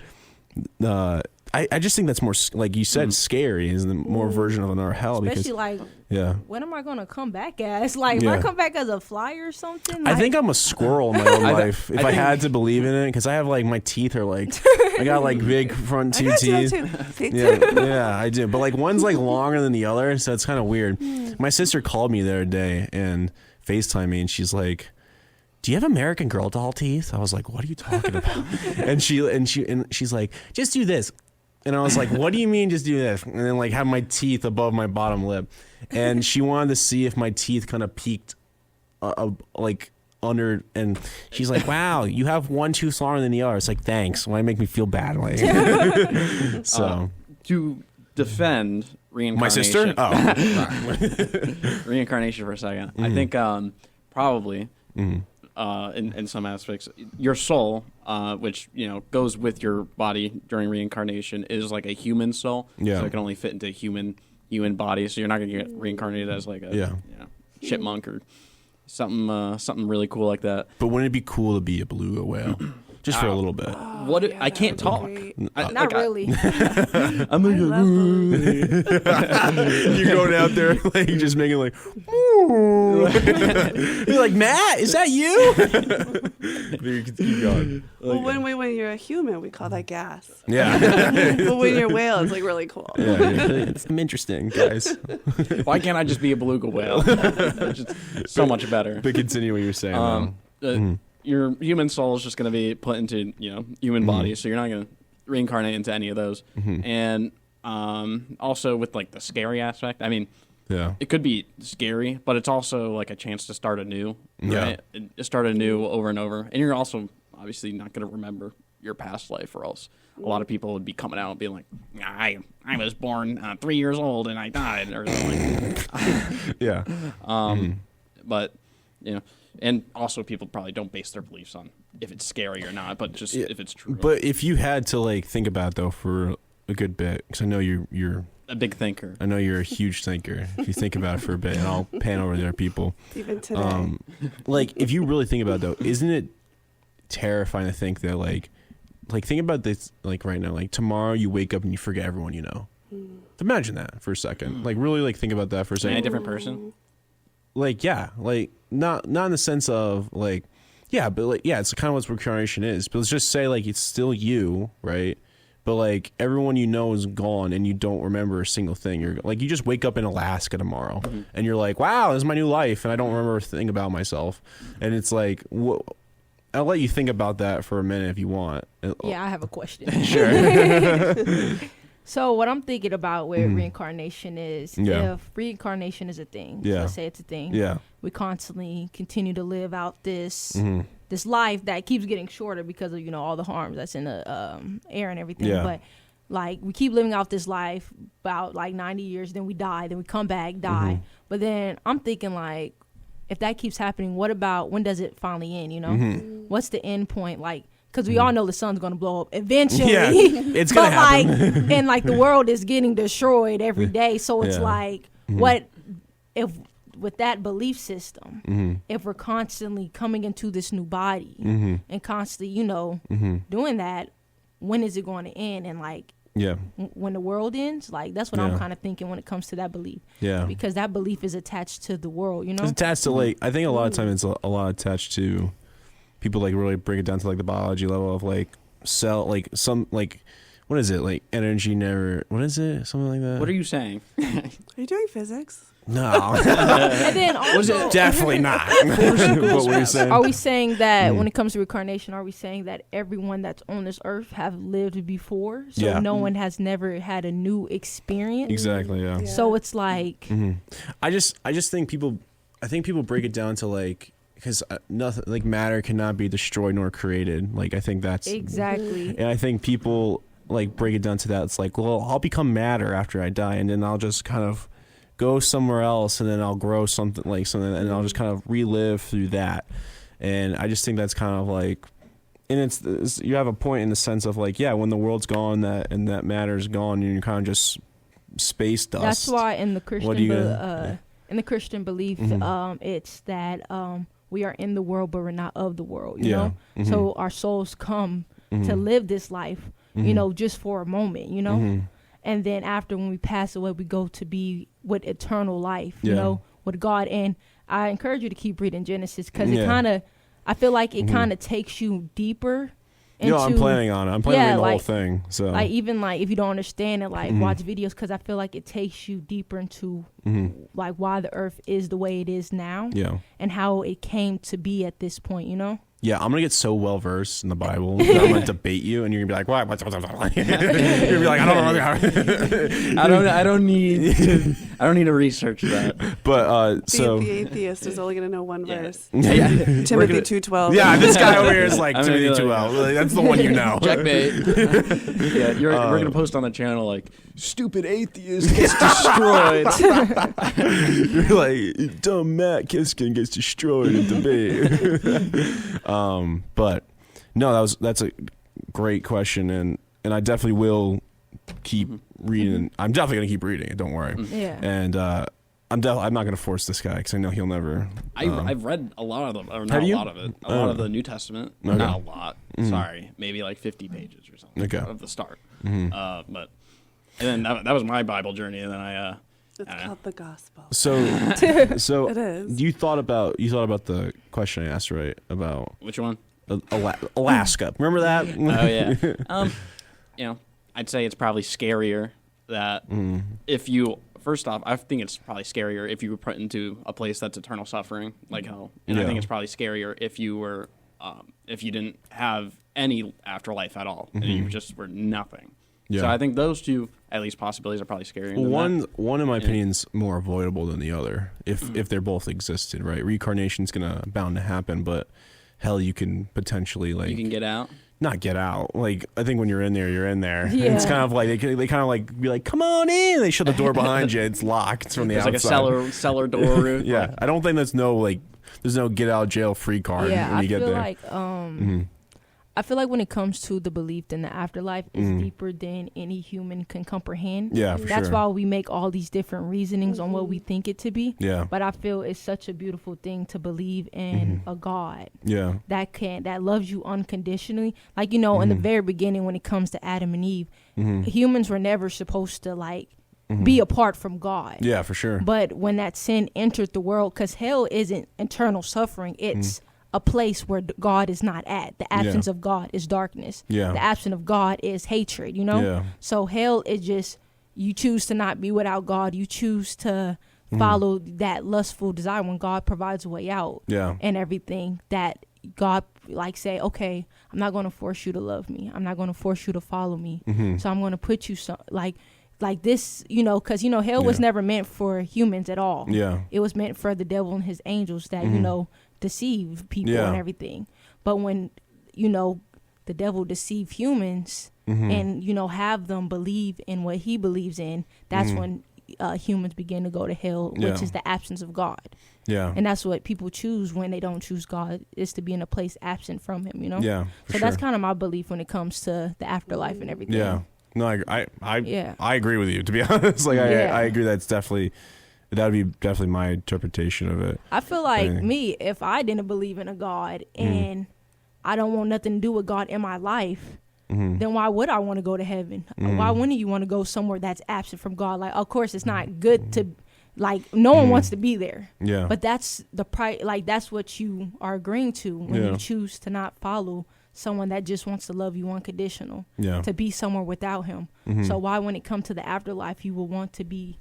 Speaker 2: I just think that's more like you said, scary is the more version of another hell
Speaker 5: Especially
Speaker 2: because
Speaker 5: like,
Speaker 2: yeah.
Speaker 5: when am I gonna come back as? Like, if
Speaker 2: Yeah.
Speaker 5: I come back as a flyer or something?
Speaker 2: I
Speaker 5: Like,
Speaker 2: think I'm a squirrel in my own
Speaker 3: I thi-
Speaker 2: life. If
Speaker 3: I
Speaker 2: I,
Speaker 3: think-
Speaker 2: had to believe in it, because I have like my teeth are like I got like big front
Speaker 4: I
Speaker 2: two
Speaker 4: got you
Speaker 2: teeth.
Speaker 4: too. See,
Speaker 2: Yeah, I do. But like one's like longer than the other, so it's kind of weird. My sister called me the other day and FaceTimed me, and she's like, "Do you have American Girl doll teeth?" I was like, "What are you talking about?" and she's like, "Just do this." And I was like, "What do you mean, just do this?" And then like have my teeth above my bottom lip, and she wanted to see if my teeth kind of peaked, like under. And she's like, "Wow, you have one tooth longer than the other." It's like, thanks. Why make me feel bad? Like, so
Speaker 3: To defend
Speaker 2: my
Speaker 3: reincarnation.
Speaker 2: sister. Oh,
Speaker 3: Reincarnation for a 2nd. I think probably in some aspects, your soul, which goes with your body during reincarnation, is like a human soul.
Speaker 2: Yeah.
Speaker 3: So it can only fit into a human body. So you're not gonna get reincarnated as like a
Speaker 2: Yeah.
Speaker 3: chipmunk or something really cool like that.
Speaker 2: but wouldn't it be cool to be a beluga whale, just for a little bit?
Speaker 3: What
Speaker 4: yeah,
Speaker 3: I
Speaker 4: that
Speaker 3: can't
Speaker 4: would be
Speaker 3: talk.
Speaker 4: great.
Speaker 5: not really.
Speaker 3: I'm like,
Speaker 4: I love balloons.
Speaker 2: You're going out there like just making like, you're like, Matt, is that you? You can keep going.
Speaker 4: Well, when you're a human, we call that gas.
Speaker 2: Yeah,
Speaker 4: But when you're a whale, it's like really cool.
Speaker 2: yeah, it's interesting, guys.
Speaker 3: why can't I just be a beluga whale? Which is so much better.
Speaker 2: But continue what you're saying.
Speaker 3: Your human soul is just going to be put into human bodies, so you're not going to reincarnate into any of those. And also with like the scary aspect, I mean,
Speaker 2: Yeah,
Speaker 3: it could be scary, but it's also like a chance to start anew.
Speaker 2: Yeah.
Speaker 3: Right? Start anew over and over, and you're also obviously not going to remember your past life, or else a lot of people would be coming out and being like, I was born 3 years old and I died, or something.
Speaker 2: yeah,
Speaker 3: But and also people probably don't base their beliefs on if it's scary or not, but just if it's true.
Speaker 2: But if you had to like think about it, though for a good bit, because I know you're
Speaker 3: a big thinker.
Speaker 2: I know you're a huge thinker. If you think about it for a bit, and I'll pan over there, people.
Speaker 4: Even today.
Speaker 2: Like if you really think about it, though, isn't it terrifying to think that like think about this, like right now, like tomorrow you wake up and you forget everyone you know. Imagine that for a second. Like really like think about that for a
Speaker 3: Am I a
Speaker 2: second.
Speaker 3: different person?
Speaker 2: Like yeah, like not in the sense of like yeah, but like yeah, it's kind of what reincarnation is. But let's just say like it's still you, right? But like everyone you know is gone and you don't remember a single thing. You're like you just wake up in Alaska tomorrow and you're like, wow, this is my new life, and I don't remember a thing about myself. And it's like, I'll let you think about that for a minute if you want.
Speaker 5: Yeah, I have a question.
Speaker 2: Sure.
Speaker 5: So what I'm thinking about with reincarnation is,
Speaker 2: Yeah.
Speaker 5: if reincarnation is a thing,
Speaker 2: Yeah.
Speaker 5: let's say it's a thing,
Speaker 2: Yeah.
Speaker 5: we constantly continue to live out this this life that keeps getting shorter because of all the harms that's in the air and everything.
Speaker 2: Yeah.
Speaker 5: But like we keep living out this life about like 90 years, then we die, then we come back, die. But then I'm thinking like, if that keeps happening, what about when does it finally end? What's the end point like? Because we all know the sun's going to blow up eventually.
Speaker 2: Yeah, it's gonna happen.
Speaker 5: Like, and like the world is getting destroyed every day. So it's
Speaker 2: Yeah.
Speaker 5: like, what if with that belief system, if we're constantly coming into this new body and constantly, doing that, when is it going to end? And like,
Speaker 2: Yeah.
Speaker 5: when the world ends, like that's what
Speaker 2: Yeah.
Speaker 5: I'm kind of thinking when it comes to that belief.
Speaker 2: Yeah.
Speaker 5: Because that belief is attached to the world,
Speaker 2: It's attached to like I think a lot of times it's a lot attached to people like really bring it down to like the biology level of like cell like some like what is it, like energy never, what is it, something like that?
Speaker 3: What are you saying?
Speaker 4: Are you doing physics?
Speaker 2: No.
Speaker 5: And then also,
Speaker 2: Definitely not. What were you saying?
Speaker 5: are we saying that when it comes to reincarnation, are we saying that everyone that's on this earth have lived before? So
Speaker 2: Yeah.
Speaker 5: no one has never had a new experience?
Speaker 2: Exactly, yeah.
Speaker 5: So it's like,
Speaker 2: I just think people break it down to like, because nothing, like matter cannot be destroyed nor created. Like I think that's
Speaker 5: exactly.
Speaker 2: and I think people like break it down to that. It's like, well, I'll become matter after I die, and then I'll just kind of go somewhere else, and then I'll grow something, and I'll just kind of relive through that. And I just think that's kind of like, and it's you have a point in the sense of like, yeah, when the world's gone, that matter's gone, and you're kind of just space dust.
Speaker 5: That's why in the Christian in the Christian belief, it's that we are in the world, but we're not of the world. You know, so our souls come to live this life, you know, just for a moment, you know, and then after when we pass away, we go to be with eternal life, you know, with God. And I encourage you to keep reading Genesis because it kind of, I feel like it kind of takes you deeper. Into,
Speaker 2: I'm planning on it. I'm planning on the
Speaker 5: like,
Speaker 2: whole thing. So
Speaker 5: like even like if you don't understand it, like watch videos because I feel like it takes you deeper into like why the earth is the way it is now.
Speaker 2: Yeah.
Speaker 5: And how it came to be at this point, you know?
Speaker 2: Yeah, I'm gonna get so well versed in the Bible that I'm gonna debate you, and you're gonna be like, "What?" You're gonna be like, "I don't know."
Speaker 3: I don't need to research that.
Speaker 2: But so
Speaker 4: The atheist is only going to know one verse.
Speaker 3: Yeah.
Speaker 4: Timothy 2:12.
Speaker 2: yeah, this guy over here is like
Speaker 3: I'm gonna
Speaker 2: Timothy
Speaker 3: be
Speaker 2: too
Speaker 3: like-
Speaker 2: well. Like, that's the one you know.
Speaker 3: Checkmate. Yeah, we're gonna post on the channel like stupid atheist gets destroyed.
Speaker 2: You're like, dumb Matt Kiskin gets destroyed in debate. But no, that's a great question, and I definitely will keep reading. I'm definitely gonna keep reading it. Don't worry.
Speaker 5: Yeah.
Speaker 2: And I'm not gonna force this guy because I know he'll never.
Speaker 3: I've read a lot of them, or
Speaker 2: Have
Speaker 3: not a
Speaker 2: you?
Speaker 3: lot of it. A lot of the New Testament.
Speaker 2: Okay.
Speaker 3: Not a lot. Sorry, maybe like 50 pages or something
Speaker 2: Okay.
Speaker 3: of the start. But and then that was my Bible journey, and then I
Speaker 4: It's called the gospel.
Speaker 2: So
Speaker 4: It is.
Speaker 2: you thought about the question I asked, right? About
Speaker 3: which one?
Speaker 2: Alaska. Remember that?
Speaker 3: Oh yeah. You know, I'd say it's probably scarier that if you. First off, I think it's probably scarier if you were put into a place that's eternal suffering, like hell. And I
Speaker 2: Yeah.
Speaker 3: think it's probably scarier if you were, if you didn't have any afterlife at all, and you just were nothing.
Speaker 2: Yeah.
Speaker 3: So I think those two, at least, possibilities are probably scarier. than that.
Speaker 2: One in my opinion is more avoidable than the other if they're both existed, right? Reincarnation's bound to happen, but hell, you can potentially
Speaker 3: You can get out.
Speaker 2: not get out. Like I think when you're in there, you're in there.
Speaker 5: Yeah.
Speaker 2: And it's kind of like they kind of like be like, come on in. They shut the door behind you. It's locked. It's from the
Speaker 3: There's
Speaker 2: outside.
Speaker 3: like a cellar door route.
Speaker 2: Yeah, I don't think there's no get out of jail free card
Speaker 5: Yeah,
Speaker 2: when you get
Speaker 5: feel
Speaker 2: there.
Speaker 5: like I feel like when it comes to the belief in the afterlife, it's deeper than any human can comprehend.
Speaker 2: Yeah, for
Speaker 5: That's
Speaker 2: sure.
Speaker 5: why we make all these different reasonings on what we think it to be.
Speaker 2: Yeah.
Speaker 5: But I feel it's such a beautiful thing to believe in a God
Speaker 2: Yeah.
Speaker 5: that loves you unconditionally. Like, you know, in the very beginning when it comes to Adam and Eve, humans were never supposed to be apart from God.
Speaker 2: Yeah, for sure.
Speaker 5: But when that sin entered the world, because hell isn't eternal suffering, it's a place where God is not at. The absence of God is darkness.
Speaker 2: Yeah.
Speaker 5: The absence of God is hatred, you know?
Speaker 2: Yeah.
Speaker 5: So hell is just, you choose to not be without God. You choose to follow that lustful desire when God provides a way out.
Speaker 2: Yeah.
Speaker 5: And everything that God say, okay, I'm not going to force you to love me. I'm not going to force you to follow me. So I'm going to put you like this, you know, because, you know, hell was never meant for humans at all.
Speaker 2: Yeah.
Speaker 5: It was meant for the devil and his angels that, you know, deceive people and everything. But when, you know, the devil deceive humans and, you know, have them believe in what he believes in, that's when humans begin to go to hell, which is the absence of God.
Speaker 2: Yeah.
Speaker 5: And that's what people choose when they don't choose God, is to be in a place absent from him, you know?
Speaker 2: Yeah.
Speaker 5: So that's kind of my belief when it comes to the afterlife and everything.
Speaker 2: Yeah. No,
Speaker 5: Yeah.
Speaker 2: I agree with you, to be honest. Like
Speaker 5: Yeah.
Speaker 2: I agree that would be definitely my interpretation of it.
Speaker 5: I feel like
Speaker 2: Dang.
Speaker 5: me, if I didn't believe in a God and I don't want nothing to do with God in my life, then why would I want to go to heaven? Why wouldn't you want to go somewhere that's absent from God? Like, of course, it's not good to, like, no one wants to be there.
Speaker 2: Yeah.
Speaker 5: But that's the that's what you are agreeing to when you choose to not follow someone that just wants to love you unconditional,
Speaker 2: Yeah.
Speaker 5: to be somewhere without him. So why, when it comes to the afterlife, you will want to be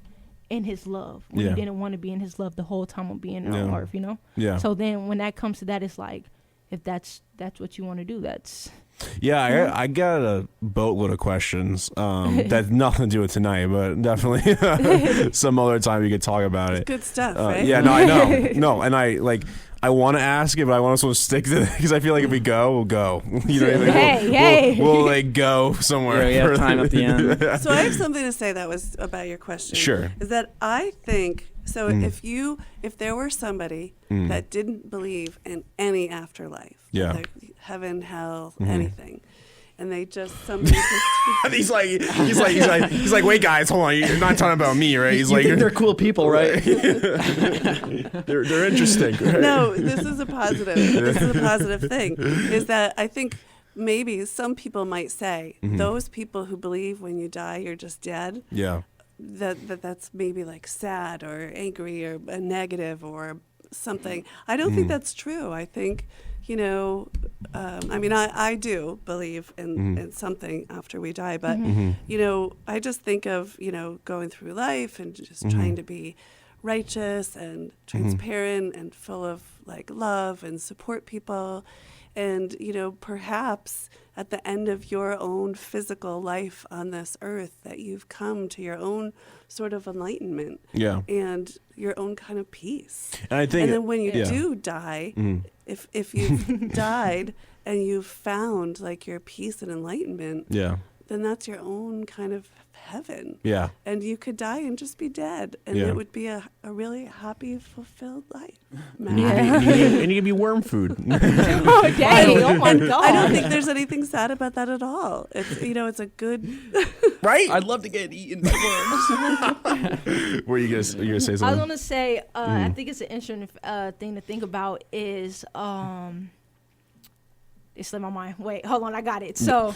Speaker 5: in his love when you didn't want to be in his love the whole time of being on earth, you know?
Speaker 2: Yeah.
Speaker 5: So then when that comes to that, it's like, if that's what you want to do, that's...
Speaker 2: Yeah, I got a boatload of questions that nothing to do with tonight, but definitely some other time we could talk about it.
Speaker 4: Good stuff, right?
Speaker 2: Yeah, no, I know. No, and I want to ask it, but I want to stick to it because I feel like if we go, we'll go. You know what I mean? We'll like go somewhere.
Speaker 3: Yeah, we have time at the end.
Speaker 4: So I have something to say that was about your question.
Speaker 2: Sure.
Speaker 4: Is that I think so? If there were somebody that didn't believe in any afterlife,
Speaker 2: Yeah.
Speaker 4: like heaven, hell, anything, and they just somebody just
Speaker 2: he's like, wait, guys, hold on, you're not talking about me, right? He's
Speaker 3: You
Speaker 2: like,
Speaker 3: think they're cool people, right?
Speaker 2: they're interesting. Right?
Speaker 4: no, this is a positive. This is a positive thing. Is that I think maybe some people might say those people who believe when you die you're just dead.
Speaker 2: Yeah.
Speaker 4: That's maybe like sad or angry or a negative or something. I don't think that's true. I think, I mean, I do believe in something after we die, but, I just think of, going through life and just trying to be righteous and transparent and full of like love and support people. And, perhaps at the end of your own physical life on this earth that you've come to your own sort of enlightenment and your own kind of peace.
Speaker 2: And I think,
Speaker 4: and then when you do die, if you've died and you've found like your peace and enlightenment, then that's your own kind of heaven. Yeah. And you could die and just be dead. And it would be a really happy, fulfilled life.
Speaker 2: And you can be worm food.
Speaker 5: Oh, dang. Oh, my God.
Speaker 4: I don't think there's anything sad about that at all. It's, it's a good...
Speaker 2: Right?
Speaker 3: I'd love to get eaten by worms.
Speaker 2: Were you gonna say something?
Speaker 5: I was going to say, I think it's an interesting thing to think about is... It slipped my mind. Wait, hold on, I got it. So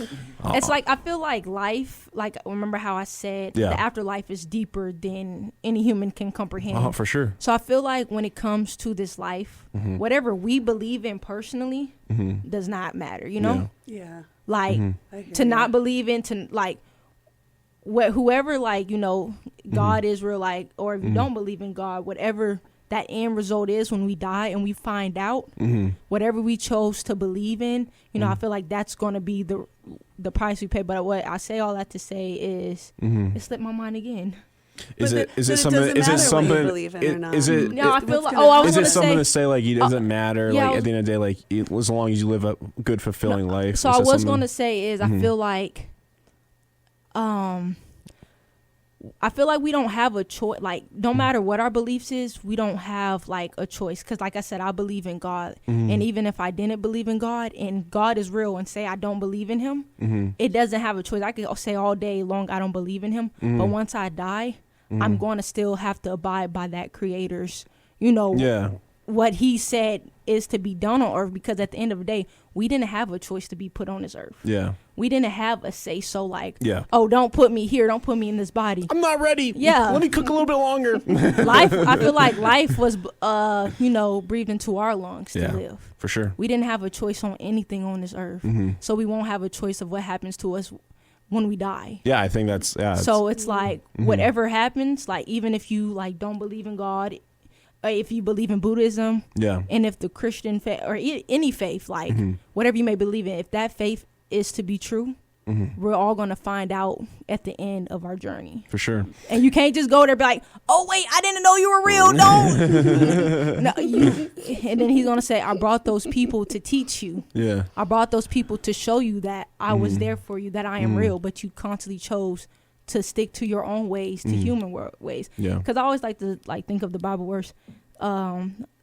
Speaker 5: it's like, I feel like life, like, remember how I said the afterlife is deeper than any human can comprehend.
Speaker 2: Oh, for sure.
Speaker 5: So I feel like when it comes to this life, whatever we believe in personally does not matter, you know?
Speaker 4: Yeah.
Speaker 5: Like, to not believe in, to like, whoever, like, God is real, like, or if you don't believe in God, whatever that end result is when we die and we find out whatever we chose to believe in, I feel like that's going to be the price we pay. But what I say all that to say is it slipped my mind again.
Speaker 2: Is it
Speaker 4: something
Speaker 2: to say like it doesn't matter, like at the end of the day, like as long as you live a good fulfilling life?
Speaker 5: So I was going to say is I feel like I feel like we don't have a choice. Like, no matter what our beliefs is, we don't have like a choice. Because like I said, I believe in God. And even if I didn't believe in God and God is real and say I don't believe in him, it doesn't have a choice. I could say all day long I don't believe in him. But once I die, I'm going to still have to abide by that creator's, what he said is to be done on earth. Because at the end of the day, we didn't have a choice to be put on this earth. Yeah. We didn't have a say so like, oh, don't put me here. Don't put me in this body.
Speaker 2: I'm not ready.
Speaker 5: Yeah.
Speaker 2: Let me cook a little bit longer.
Speaker 5: I feel like life was, breathed into our lungs to live.
Speaker 2: For sure.
Speaker 5: We didn't have a choice on anything on this earth. So we won't have a choice of what happens to us when we die.
Speaker 2: Yeah, I think that's,
Speaker 5: So it's like, whatever happens, like, even if you like don't believe in God, if you believe in Buddhism, and if the Christian faith or any faith, like whatever you may believe in, if that faith is to be true, we're all going to find out at the end of our journey.
Speaker 2: For sure.
Speaker 5: And you can't just go there and be like, oh, wait, I didn't know you were real. Don't. And then he's going to say, I brought those people to teach you. Yeah. I brought those people to show you that I was there for you, that I am real, but you constantly chose to stick to your own ways, to human ways. Yeah. Because I always like to think of the Bible verse.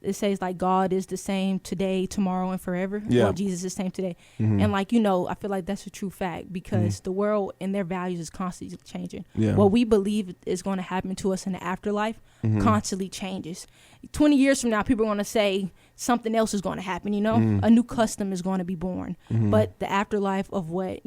Speaker 5: It says like God is the same today, tomorrow, and forever. Yeah. Well, Jesus is the same today. And like, I feel like that's a true fact because the world and their values is constantly changing. Yeah. What we believe is going to happen to us in the afterlife constantly changes. 20 years from now, people are going to say something else is going to happen, a new custom is going to be born. But the afterlife of what,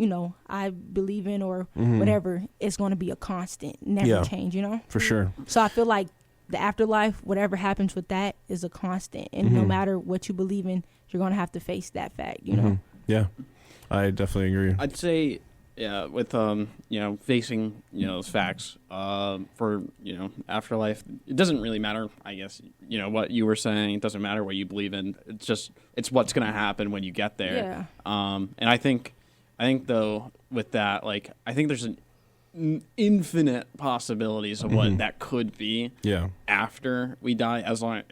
Speaker 5: I believe in or whatever is going to be a constant, never change,
Speaker 2: For sure.
Speaker 5: So I feel like the afterlife, whatever happens with that is a constant. And no matter what you believe in, you're going to have to face that fact,
Speaker 2: Yeah. I definitely agree.
Speaker 3: I'd say, yeah, with facing those facts for afterlife, it doesn't really matter. I guess what you were saying. It doesn't matter what you believe in. It's what's gonna happen when you get there.
Speaker 5: Yeah.
Speaker 3: And I think though with that, like I think there's an infinite possibilities of what that could be.
Speaker 2: Yeah.
Speaker 3: After we die, as long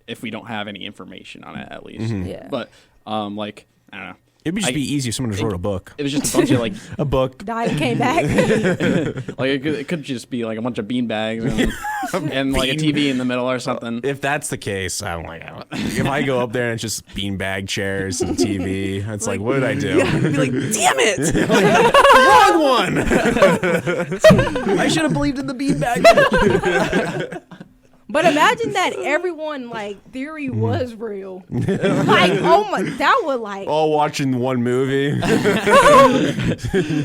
Speaker 3: if we don't have any information on it, at least.
Speaker 5: Yeah.
Speaker 3: But like I don't know.
Speaker 2: It'd just be easy if someone just wrote a book.
Speaker 3: It was just a bunch of like
Speaker 2: A book.
Speaker 5: Died and came back.
Speaker 3: like it could just be like a bunch of bean bags and like a TV in the middle or something.
Speaker 2: If that's the case, I'm like, if I go up there and it's just beanbag chairs and TV, it's like, what did I do?
Speaker 4: Yeah, I'd be like, damn it!
Speaker 2: Wrong one.
Speaker 3: I should have believed in the bean bag.
Speaker 5: But imagine that everyone theory was real. Oh my, that would
Speaker 2: All watching one movie.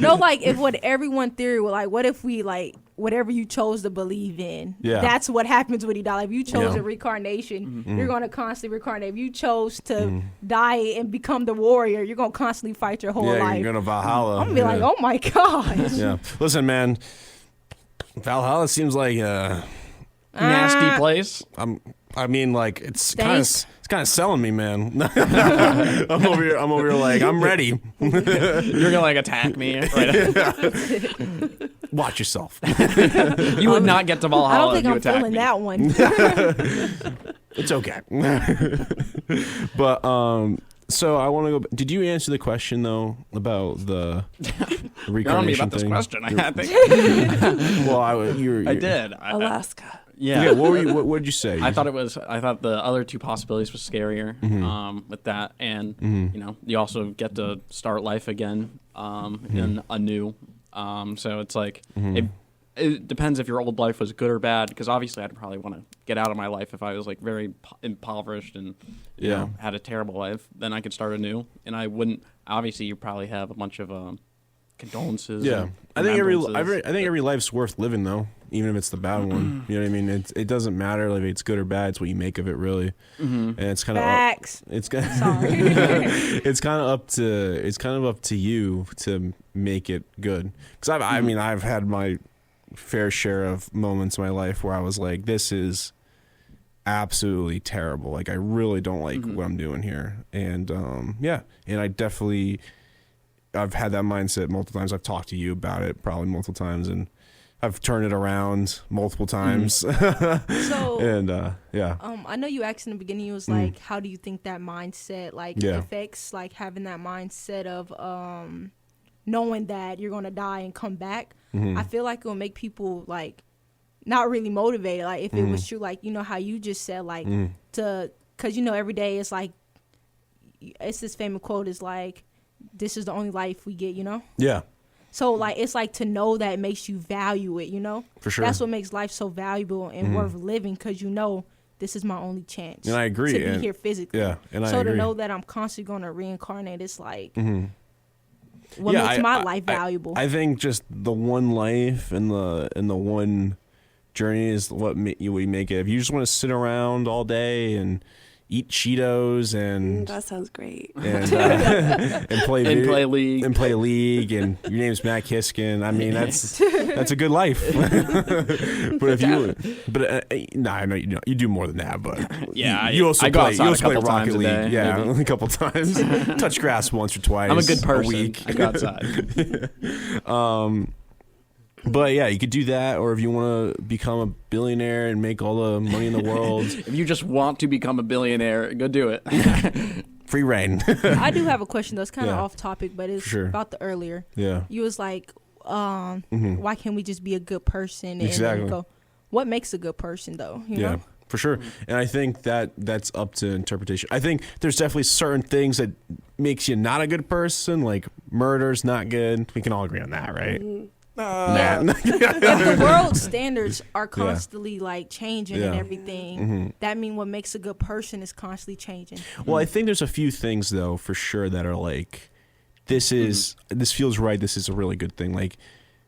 Speaker 5: no, if what everyone theory would what if we whatever you chose to believe in, that's what happens when you die. If you chose a reincarnation, you're gonna constantly reincarnate. If you chose to die and become the warrior, you're gonna constantly fight your whole life.
Speaker 2: You're gonna Valhalla.
Speaker 5: I'm gonna be oh my gosh.
Speaker 2: Yeah. Listen, man, Valhalla seems like
Speaker 3: Nasty place.
Speaker 2: I mean, it's kind
Speaker 5: Thanks.
Speaker 2: of selling me, man. I'm over here like I'm ready.
Speaker 3: You're gonna attack me. Right?
Speaker 2: Watch yourself.
Speaker 3: You would not get to Valhalla.
Speaker 5: I don't think
Speaker 3: if you
Speaker 5: I'm
Speaker 3: attacked
Speaker 5: feeling
Speaker 3: me.
Speaker 5: that one.
Speaker 2: It's okay. But so I want to go. Did you answer the question though about the reincarnation
Speaker 3: You're on me about this
Speaker 2: thing?
Speaker 3: question. I think
Speaker 2: Well, I
Speaker 3: did.
Speaker 4: Alaska.
Speaker 2: Yeah. What did you say?
Speaker 3: I thought the other two possibilities was scarier with that, and you also get to start life again in anew. So it's it depends if your old life was good or bad, because obviously I'd probably want to get out of my life if I was very impoverished and you know, had a terrible life. Then I could start anew, and I wouldn't. Obviously, you probably have a bunch of condolences.
Speaker 2: Yeah, I think every life's worth living though, even if it's the bad one. You know what I mean? It doesn't matter if it's good or bad. It's what you make of it, really. And it's kind of
Speaker 5: Facts.
Speaker 2: It's kind
Speaker 5: Sorry.
Speaker 2: it's kind of up to you to make it good. Because I mean, I've had my fair share of moments in my life where I was like, this is absolutely terrible. I really don't like what I'm doing here. And and I've had that mindset multiple times. I've talked to you about it probably multiple times, and I've turned it around multiple times.
Speaker 5: So,
Speaker 2: and
Speaker 5: I know you asked in the beginning, you was like, how do you think that mindset affects having that mindset of knowing that you're gonna die and come back? I feel like it will make people not really motivated. If it was true, how you just said, because every day it's it's this famous quote is this is the only life we get,
Speaker 2: Yeah.
Speaker 5: So it's to know that it makes you value it,
Speaker 2: For sure.
Speaker 5: That's what makes life so valuable and worth living, because this is my only chance.
Speaker 2: And I agree.
Speaker 5: To be here physically.
Speaker 2: Yeah, and I
Speaker 5: so
Speaker 2: agree.
Speaker 5: to know that I'm constantly going to reincarnate, it's what makes my life valuable.
Speaker 2: I think just the one life and the one journey is what we make it. If you just want to sit around all day and eat Cheetos and
Speaker 4: That sounds great.
Speaker 2: and play
Speaker 3: League
Speaker 2: and your name's Matt Kiskin, I mean that's a good life. I know you do more than that, but you also play Rocket League, a couple times. Touch grass once or twice.
Speaker 3: I'm a good person.
Speaker 2: A week.
Speaker 3: I go outside.
Speaker 2: But yeah, you could do that, or if you want to become a billionaire and make all the money in the world.
Speaker 3: If you just want to become a billionaire, go do it.
Speaker 2: Free reign.
Speaker 5: I do have a question that's kind of off topic, but it's about the earlier.
Speaker 2: Yeah.
Speaker 5: You was why can't we just be a good person?
Speaker 2: Exactly.
Speaker 5: And go, what makes a good person, though? You know?
Speaker 2: For sure. And I think that's up to interpretation. I think there's definitely certain things that makes you not a good person, like murder's not good. We can all agree on that, right?
Speaker 5: If the world standards are constantly changing and everything, that means what makes a good person is constantly changing.
Speaker 2: Well, I think there's a few things though for sure that are this feels right. This is a really good thing. Like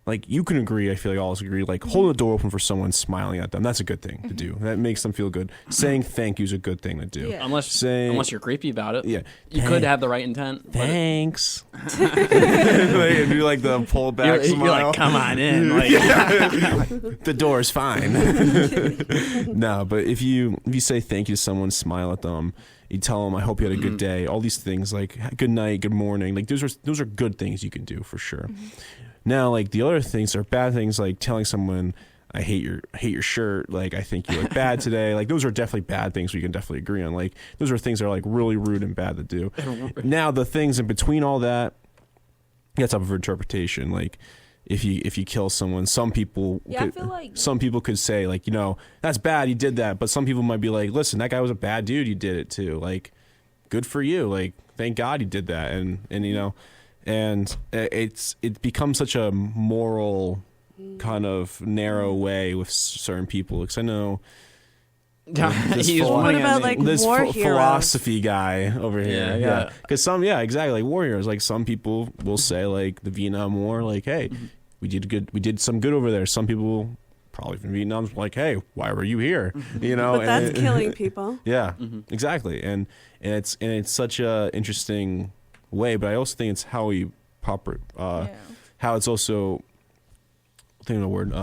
Speaker 2: like you can agree, I feel like all of us agree, like holding the door open for someone, smiling at them, that's a good thing to do. That makes them feel good. Saying thank you is a good thing to do.
Speaker 5: Yeah.
Speaker 3: Unless you're creepy about it.
Speaker 2: Yeah.
Speaker 3: You could have the right intent.
Speaker 2: Thanks. Like, do like the pull back smile.
Speaker 3: You're like, come on in. Like,
Speaker 2: The door is fine. No, but if you say thank you to someone, smile at them, you tell them, I hope you had a good day. All these things like good night, good morning. Like those are good things you can do for sure. Now, like the other things are bad things, like telling someone, I hate your shirt. Like, I think you look bad today. Like, those are definitely bad things we can definitely agree on. Like, those are things that are like really rude and bad to do. Now, the things in between all that, that's up for interpretation. Like, if you kill someone, some people
Speaker 5: I feel like
Speaker 2: some people could say, like, you know, that's bad, you did that. But some people might be like, listen, that guy was a bad dude, you did it too. Like, good for you. Like, thank God you did that. And you know, and it becomes such a moral kind of narrow way with certain people. Because I know
Speaker 4: What about like
Speaker 2: this
Speaker 4: war heroes?
Speaker 2: philosophy guy over here.
Speaker 3: Yeah.
Speaker 2: Because exactly, like war heroes. Like, some people will say, like, the Vietnam War, like, hey, we did some good over there. Some people, probably from Vietnam's like, hey, why were you here? You know,
Speaker 4: But that's killing people.
Speaker 2: Yeah, exactly. And it's such a interesting way. But I also think it's how we how it's also, I think the word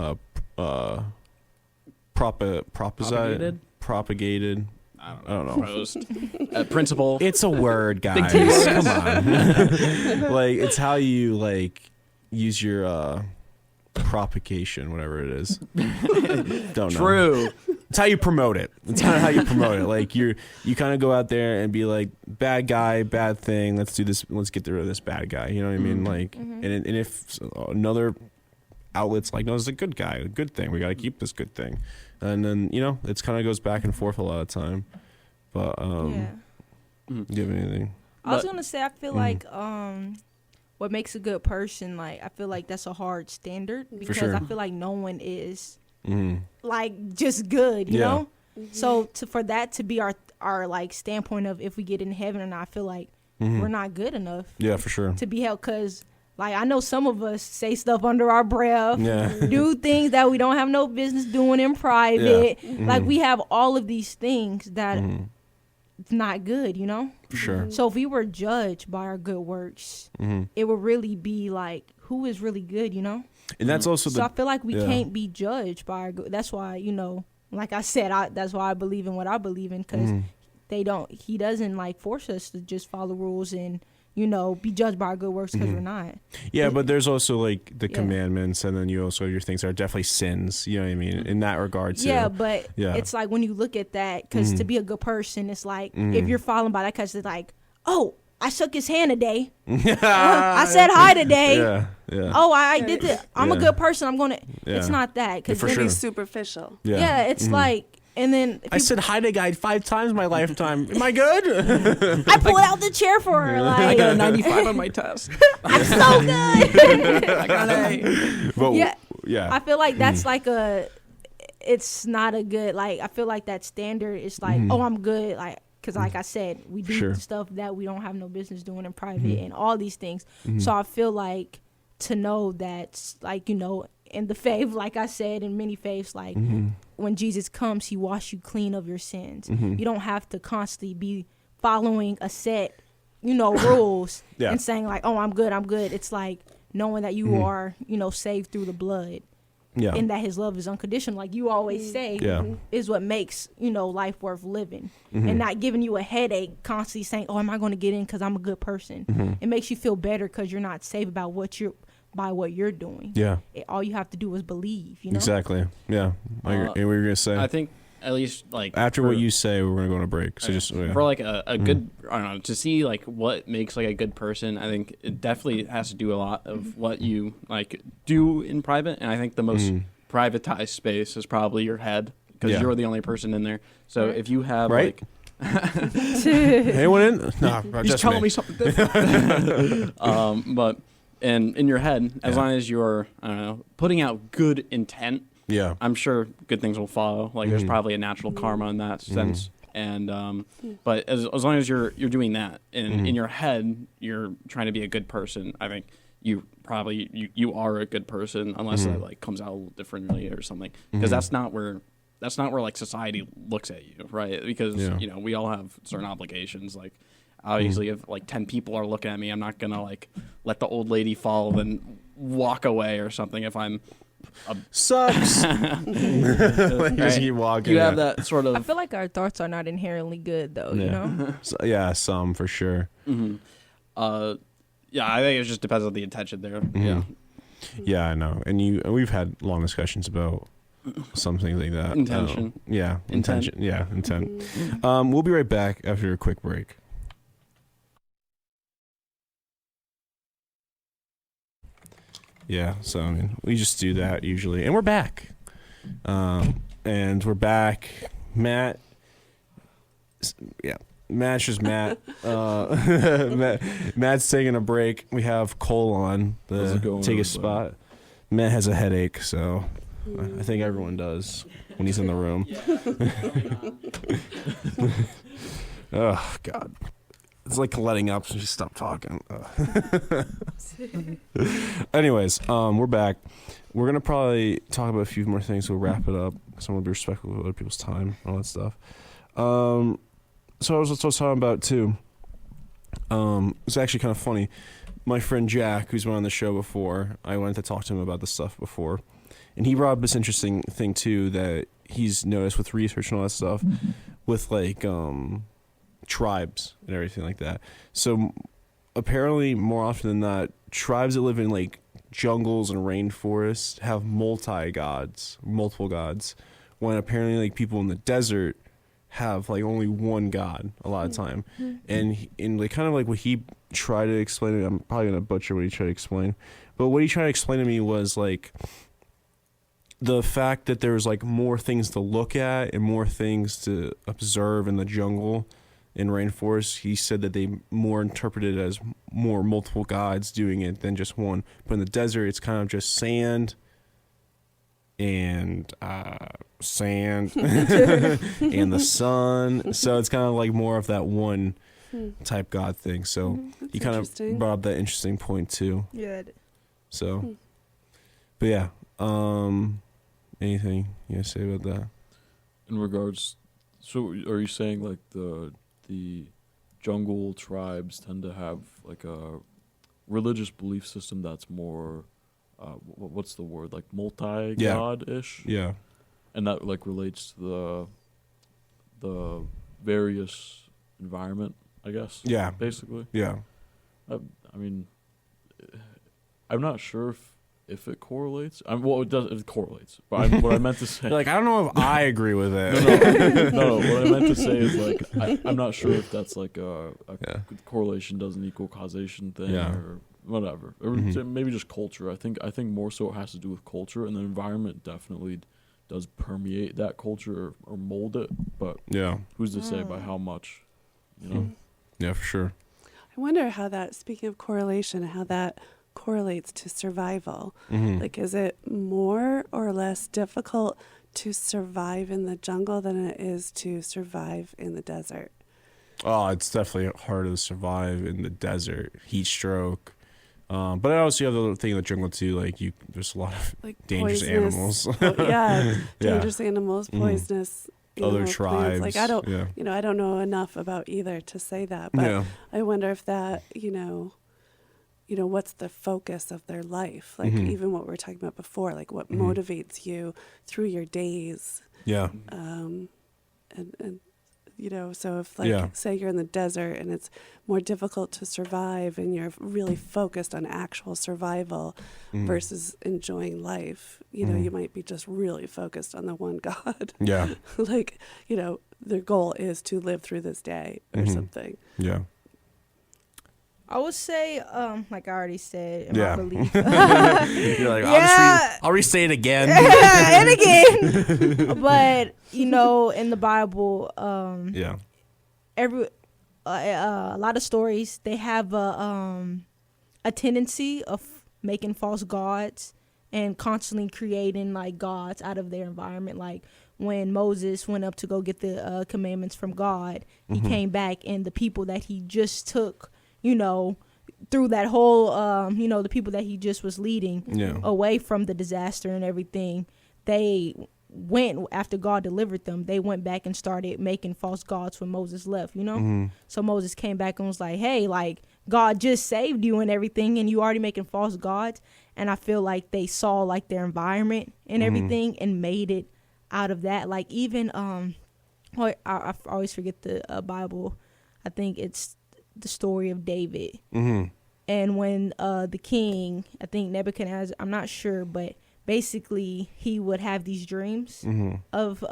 Speaker 2: propagated. I don't know.
Speaker 3: Principle.
Speaker 2: It's a word, guys. Come on. Like, it's how you like use your propagation, whatever it is. Don't know.
Speaker 3: True.
Speaker 2: It's how you promote it. It's kind of how you promote it. Like, you kind of go out there and be like, bad guy, bad thing. Let's do this. Let's get rid of this bad guy. You know what I mean? Like, and if another outlet's like, no, this is a good guy, a good thing. We got to keep this good thing. And then, you know, it's kind of goes back and forth a lot of time. But do you have anything?
Speaker 5: I was gonna say, I feel like what makes a good person, like, I feel like that's a hard standard because
Speaker 2: sure.
Speaker 5: I feel like no one is like just good, you know. So for that to be our like standpoint of if we get in heaven or not, I feel like we're not good enough.
Speaker 2: Yeah, for sure.
Speaker 5: To be held, because like, I know some of us say stuff under our breath,
Speaker 2: Yeah.
Speaker 5: do things that we don't have no business doing in private.
Speaker 2: Yeah.
Speaker 5: Like, we have all of these things that it's not good, you know?
Speaker 2: For sure.
Speaker 5: So if we were judged by our good works, it would really be like, who is really good, you know?
Speaker 2: And that's also
Speaker 5: So I feel like we can't be judged by our good. That's why, you know, like I said, that's why I believe in what I believe in, because he doesn't like force us to just follow rules and, you know, be judged by our good works, because we're not.
Speaker 2: Yeah, but there's also like the commandments, and then you also have your things that are definitely sins. You know what I mean? In that regard, too.
Speaker 5: Yeah, but it's like when you look at that, because to be a good person, it's like if you're following by that, because it's like, oh, I shook his hand today. I said hi today.
Speaker 2: Yeah.
Speaker 5: Oh, I did this. I'm a good person. I'm gonna.
Speaker 2: Yeah.
Speaker 5: It's not that, because
Speaker 2: For
Speaker 4: It's gonna
Speaker 2: sure.
Speaker 4: be superficial.
Speaker 5: yeah, it's like. And then
Speaker 2: I said hi to guy 5 times in my lifetime. Am I good?
Speaker 5: I pulled out the chair for her. Like,
Speaker 3: I got a 95 on my test.
Speaker 5: I'm so good.
Speaker 3: I got an A.
Speaker 2: But,
Speaker 5: Yeah. I feel like that's like it's not a good, like, I feel like that standard is like, oh, I'm good. Like, because like I said, we do stuff that we don't have no business doing in private and all these things. So I feel like to know that, like, you know, in the faith, like I said, in many faiths, like, when Jesus comes, he washes you clean of your sins. You don't have to constantly be following a set, you know, rules and saying like, oh, I'm good. It's like knowing that you are, you know, saved through the blood.
Speaker 2: Yeah.
Speaker 5: And that his love is unconditional, like you always say, is what makes, you know, life worth living. And not giving you a headache constantly saying, oh, am I going to get in because I'm a good person? It makes you feel better because you're not safe about what you're doing. Yeah. All you have to do is believe, you know?
Speaker 2: Exactly. Yeah. And we were going to say.
Speaker 3: I think at least like
Speaker 2: after what you say, we're going to go on a break. So just
Speaker 3: for like a good, I don't know, to see like what makes like a good person, I think it definitely has to do a lot of what you like do in private. And I think the most privatized space is probably your head, because you're the only person in there. So if you have like
Speaker 2: anyone in? No,
Speaker 3: he's
Speaker 2: just
Speaker 3: telling
Speaker 2: me
Speaker 3: me something different. But and in your head, as long as you're, I don't know, putting out good intent, I'm sure good things will follow. Like there's probably a natural karma in that sense. And but as long as you're doing that, and in your head you're trying to be a good person, I think you probably you are a good person unless it like comes out a little differently or something, because that's not where like society looks at you, right? Because you know, we all have certain obligations. Like obviously if like 10 people are looking at me, I'm not gonna like let the old lady fall and walk away or something if I'm
Speaker 2: sucks. Just keep walking.
Speaker 3: You have that sort of.
Speaker 5: I feel like our thoughts are not inherently good, though. You know.
Speaker 2: Yeah, some for sure.
Speaker 3: Yeah, I think it just depends on the intention there. Yeah.
Speaker 2: Yeah, I know. And we've had long discussions about something like that.
Speaker 3: Intention.
Speaker 2: Yeah,
Speaker 3: Intent.
Speaker 2: intention. Yeah, intent. We'll be right back after a quick break. Yeah, so I mean, we just do that usually, and we're back. And we're back. Matt's just Matt. Matt's taking a break. We have Cole on to take his spot. Matt has a headache, so I think everyone does when he's in the room. Oh God. It's like letting up, so just stop talking. Anyways, we're back. We're going to probably talk about a few more things. We'll wrap it up. So we'll be respectful of other people's time and all that stuff. So I was talking about, too. It's actually kind of funny. My friend Jack, who's been on the show before, I went to talk to him about this stuff before. And he brought up this interesting thing, too, that he's noticed with research and all that stuff, with, like, tribes and everything like that. So apparently more often than not, tribes that live in like jungles and rainforests have multiple gods, when apparently like people in the desert have like only one god a lot of time. And in like kind of like what he tried to explain, I'm probably gonna butcher what he tried to explain, but what he tried to explain to me was like the fact that there's like more things to look at and more things to observe in the jungle. In rainforests, he said that they more interpret it as more multiple gods doing it than just one. But in the desert, it's kind of just sand and and the sun. So it's kind of like more of that one type god thing. So he kind of brought up that interesting point too.
Speaker 5: Yeah.
Speaker 2: So, but yeah, anything you guys say about that?
Speaker 6: In regards, so are you saying like the jungle tribes tend to have like a religious belief system that's more, what's the word, like multi-god-ish?
Speaker 2: Yeah.
Speaker 6: And that like relates to the various environment, I guess?
Speaker 2: Yeah.
Speaker 6: Basically?
Speaker 2: Yeah.
Speaker 6: I mean, I'm not sure if it correlates. Well, it correlates. But what I meant to say...
Speaker 2: Like, I don't know if I agree with it.
Speaker 6: No, what I meant to say is, like, I'm not sure if that's, like, a correlation doesn't equal causation thing or whatever. Or maybe just culture. I think more so it has to do with culture, and the environment definitely does permeate that culture or mold it. But who's to say by how much, you know?
Speaker 2: Yeah, for sure.
Speaker 4: I wonder how that, speaking of correlation, how that correlates to survival. Like, is it more or less difficult to survive in the jungle than it is to survive in the desert?
Speaker 2: Oh, it's definitely harder to survive in the desert. Heat stroke. But I also have the other thing in the jungle too. Like there's a lot of like dangerous animals.
Speaker 4: Dangerous animals, poisonous.
Speaker 2: Other tribes.
Speaker 4: Like I don't know enough about either to say that. But I wonder if that, what's the focus of their life? Like even what we were talking about before, like what motivates you through your days.
Speaker 2: Yeah.
Speaker 4: And so if say you're in the desert and it's more difficult to survive and you're really focused on actual survival versus enjoying life, you might be just really focused on the one God.
Speaker 2: Yeah.
Speaker 4: Like, their goal is to live through this day or something.
Speaker 2: Yeah.
Speaker 5: I would say, like I already said, in my belief.
Speaker 2: You're like, I'll restate it again.
Speaker 5: And again. But, in the Bible, a lot of stories, they have a tendency of making false gods and constantly creating, like, gods out of their environment. Like, when Moses went up to go get the commandments from God, he came back, and the people that he just took, through that whole, you know, the people that he just was leading away from the disaster and everything, they went after God delivered them. They went back and started making false gods when Moses left, you know? So Moses came back and was like, hey, like, God just saved you and everything, and you already making false gods. And I feel like they saw like their environment and everything and made it out of that. Like even, I always forget the Bible. I think it's the story of David. And when the king, I think Nebuchadnezzar, I'm not sure, but basically he would have these dreams of,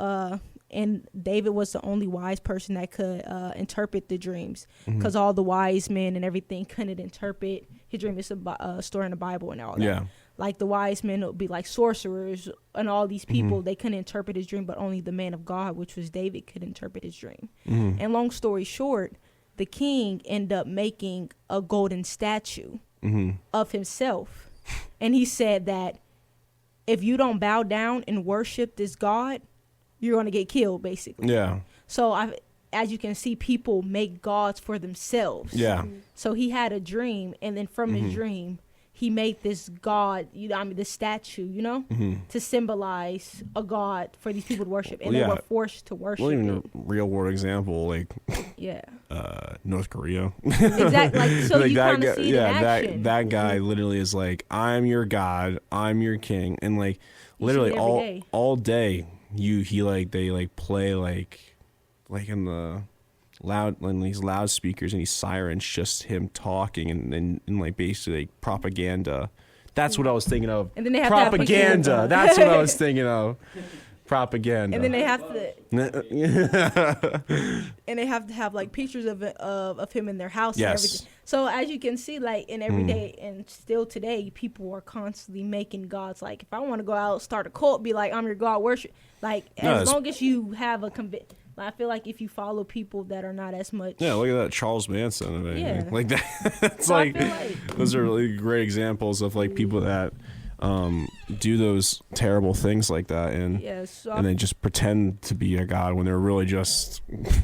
Speaker 5: and David was the only wise person that could interpret the dreams, because all the wise men and everything couldn't interpret his dream. It's a story in the Bible and all that. Yeah. Like the wise men would be like sorcerers and all these people, they couldn't interpret his dream, but only the man of God, which was David, could interpret his dream. And long story short, the king ended up making a golden statue of himself. And he said that if you don't bow down and worship this God, you're going to get killed, basically. Yeah. So as you can see, people make gods for themselves. Yeah. So he had a dream, and then from his dream, he made this god, this statue, to symbolize a god for these people to worship, and they were forced to worship. Well, even a
Speaker 2: real world example, like North Korea.
Speaker 5: Exactly. Like, so like you kind of see it in action.
Speaker 2: That guy literally is like, I'm your god, I'm your king, and like literally all day they play like in the these loudspeakers and these sirens, just him talking and like basically like propaganda. That's what I was thinking of. And then they have propaganda. That's what I was thinking of. Propaganda.
Speaker 5: And then they have to have like pictures of him in their house and everything. So as you can see, like in every day and still today, people are constantly making gods. Like if I want to go out, start a cult, be like, I'm your god, worship. Like as long as you have a conviction. I feel like if you follow people that are not as much.
Speaker 2: Yeah, look at that Charles Manson. Like that. It's so like those are really great examples of like people that do those terrible things like that, and and they just pretend to be a god when they're really just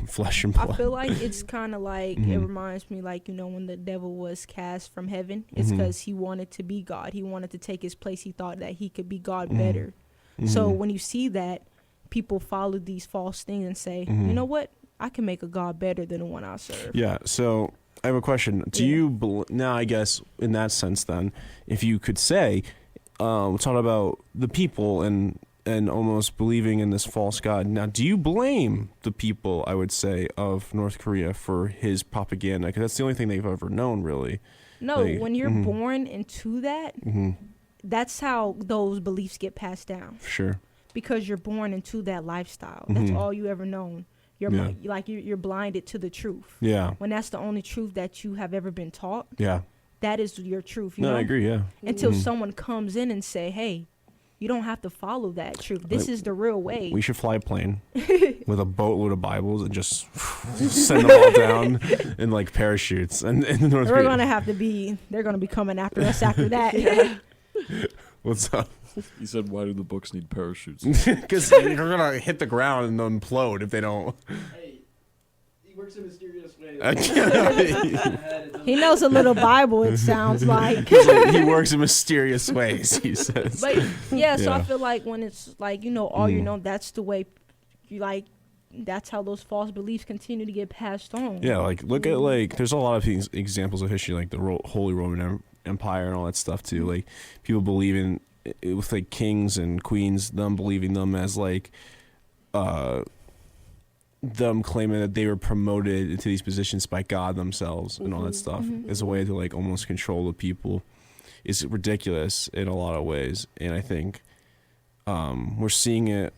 Speaker 2: flesh and blood.
Speaker 5: I feel like it's kind of like it reminds me, like when the devil was cast from heaven, it's because he wanted to be God. He wanted to take his place. He thought that he could be God better. So when you see that, people follow these false things and say, you know what? I can make a God better than the one I serve.
Speaker 2: Yeah. So I have a question. Do you now? I guess in that sense, then, if you could say, talk about the people and almost believing in this false God. Now, do you blame the people? I would say of North Korea for his propaganda, because that's the only thing they've ever known, really.
Speaker 5: No, when you're born into that, that's how those beliefs get passed down.
Speaker 2: Sure.
Speaker 5: Because you're born into that lifestyle. That's all you ever known. You're blinded to the truth. Yeah. When that's the only truth that you have ever been taught. Yeah. That is your truth. You know?
Speaker 2: I agree. Yeah.
Speaker 5: Until someone comes in and say, "Hey, you don't have to follow that truth. This is the real way."
Speaker 2: We should fly a plane with a boatload of Bibles and just send them all down in like parachutes. And North
Speaker 5: Korea. They're gonna be coming after us after that.
Speaker 2: What's up?
Speaker 6: He said, "Why do the books need parachutes?"
Speaker 2: Because they're gonna hit the ground and implode if they don't.
Speaker 7: Hey, he works in mysterious ways.
Speaker 5: He knows a little Bible. It sounds like
Speaker 2: he works in mysterious ways. He says.
Speaker 5: But so I feel like when it's like all that's the way you like. That's how those false beliefs continue to get passed on.
Speaker 2: Yeah, like look at like there's a lot of examples of history, like the Holy Roman Empire and all that stuff too. Like people believe in. With like kings and queens, them believing them as like them claiming that they were promoted into these positions by God themselves and all that stuff as a way to like almost control the people is ridiculous in a lot of ways. And I think we're seeing it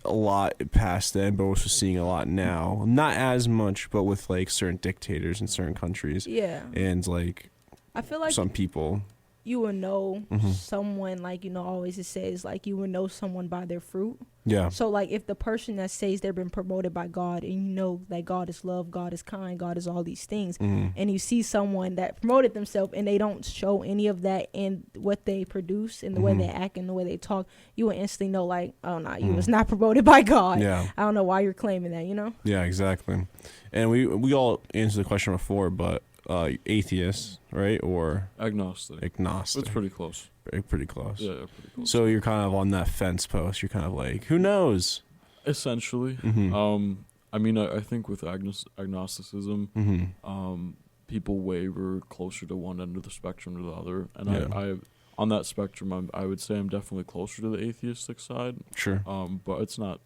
Speaker 2: a lot past then, but we're also seeing a lot now. Not as much, but with like certain dictators in certain countries. Yeah. And like
Speaker 5: I feel like
Speaker 2: some people
Speaker 5: you will know someone, like, always it says, like, you will know someone by their fruit. Yeah. So, like, if the person that says they've been promoted by God and you know that God is love, God is kind, God is all these things, and you see someone that promoted themselves and they don't show any of that in what they produce, in the way they act, and the way they talk, you will instantly know, like, oh, no, you was not promoted by God. Yeah. I don't know why you're claiming that,
Speaker 2: Yeah, exactly. And we all answered the question before, but atheist, right? Or
Speaker 6: Agnostic.
Speaker 2: agnostic.
Speaker 6: It's pretty close.
Speaker 2: Pretty close.
Speaker 6: Yeah, pretty close.
Speaker 2: So you're kind of on that fence post. You're kind of like, who knows?
Speaker 6: Essentially.
Speaker 2: Mm-hmm.
Speaker 6: I mean, I think with agnosticism,
Speaker 2: Mm-hmm.
Speaker 6: People waver closer to one end of the spectrum to the other, and
Speaker 2: Yeah.
Speaker 6: I on that spectrum, I would say I'm definitely closer to the atheistic side.
Speaker 2: Sure.
Speaker 6: But it's not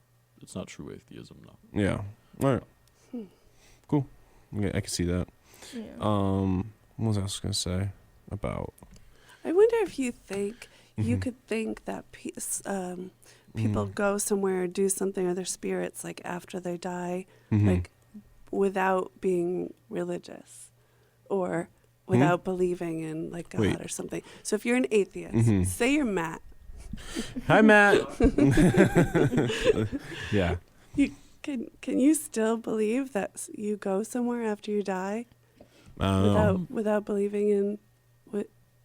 Speaker 6: true atheism, no.
Speaker 2: Yeah. All right. Cool. Okay, I can see that.
Speaker 5: Yeah.
Speaker 2: What was I else gonna say about?
Speaker 4: I wonder if you think you
Speaker 2: Mhm.
Speaker 4: could think that people go somewhere or do something, or their spirits, like after they die,
Speaker 2: Mhm.
Speaker 4: like without being religious or without believing in like God
Speaker 2: Wait.
Speaker 4: or something. So if you're an atheist,
Speaker 2: Mhm.
Speaker 4: say you're Matt,
Speaker 2: Hi, Matt. Yeah.
Speaker 4: can you still believe that you go somewhere after you die without believing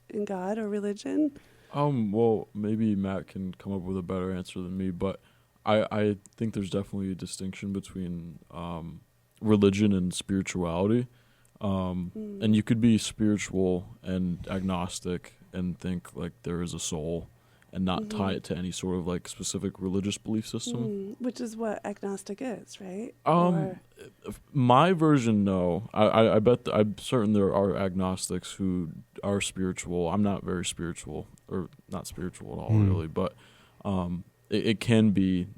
Speaker 4: in God or religion?
Speaker 6: Well, maybe Matt can come up with a better answer than me, but I think there's definitely a distinction between religion and spirituality. And you could be spiritual and agnostic and think like there is a soul and not tie it to any sort of like specific religious belief system.
Speaker 4: Which is what agnostic is, right?
Speaker 6: My version, no. I bet I'm certain there are agnostics who are spiritual. I'm not very spiritual, or not spiritual at all, really. But it can be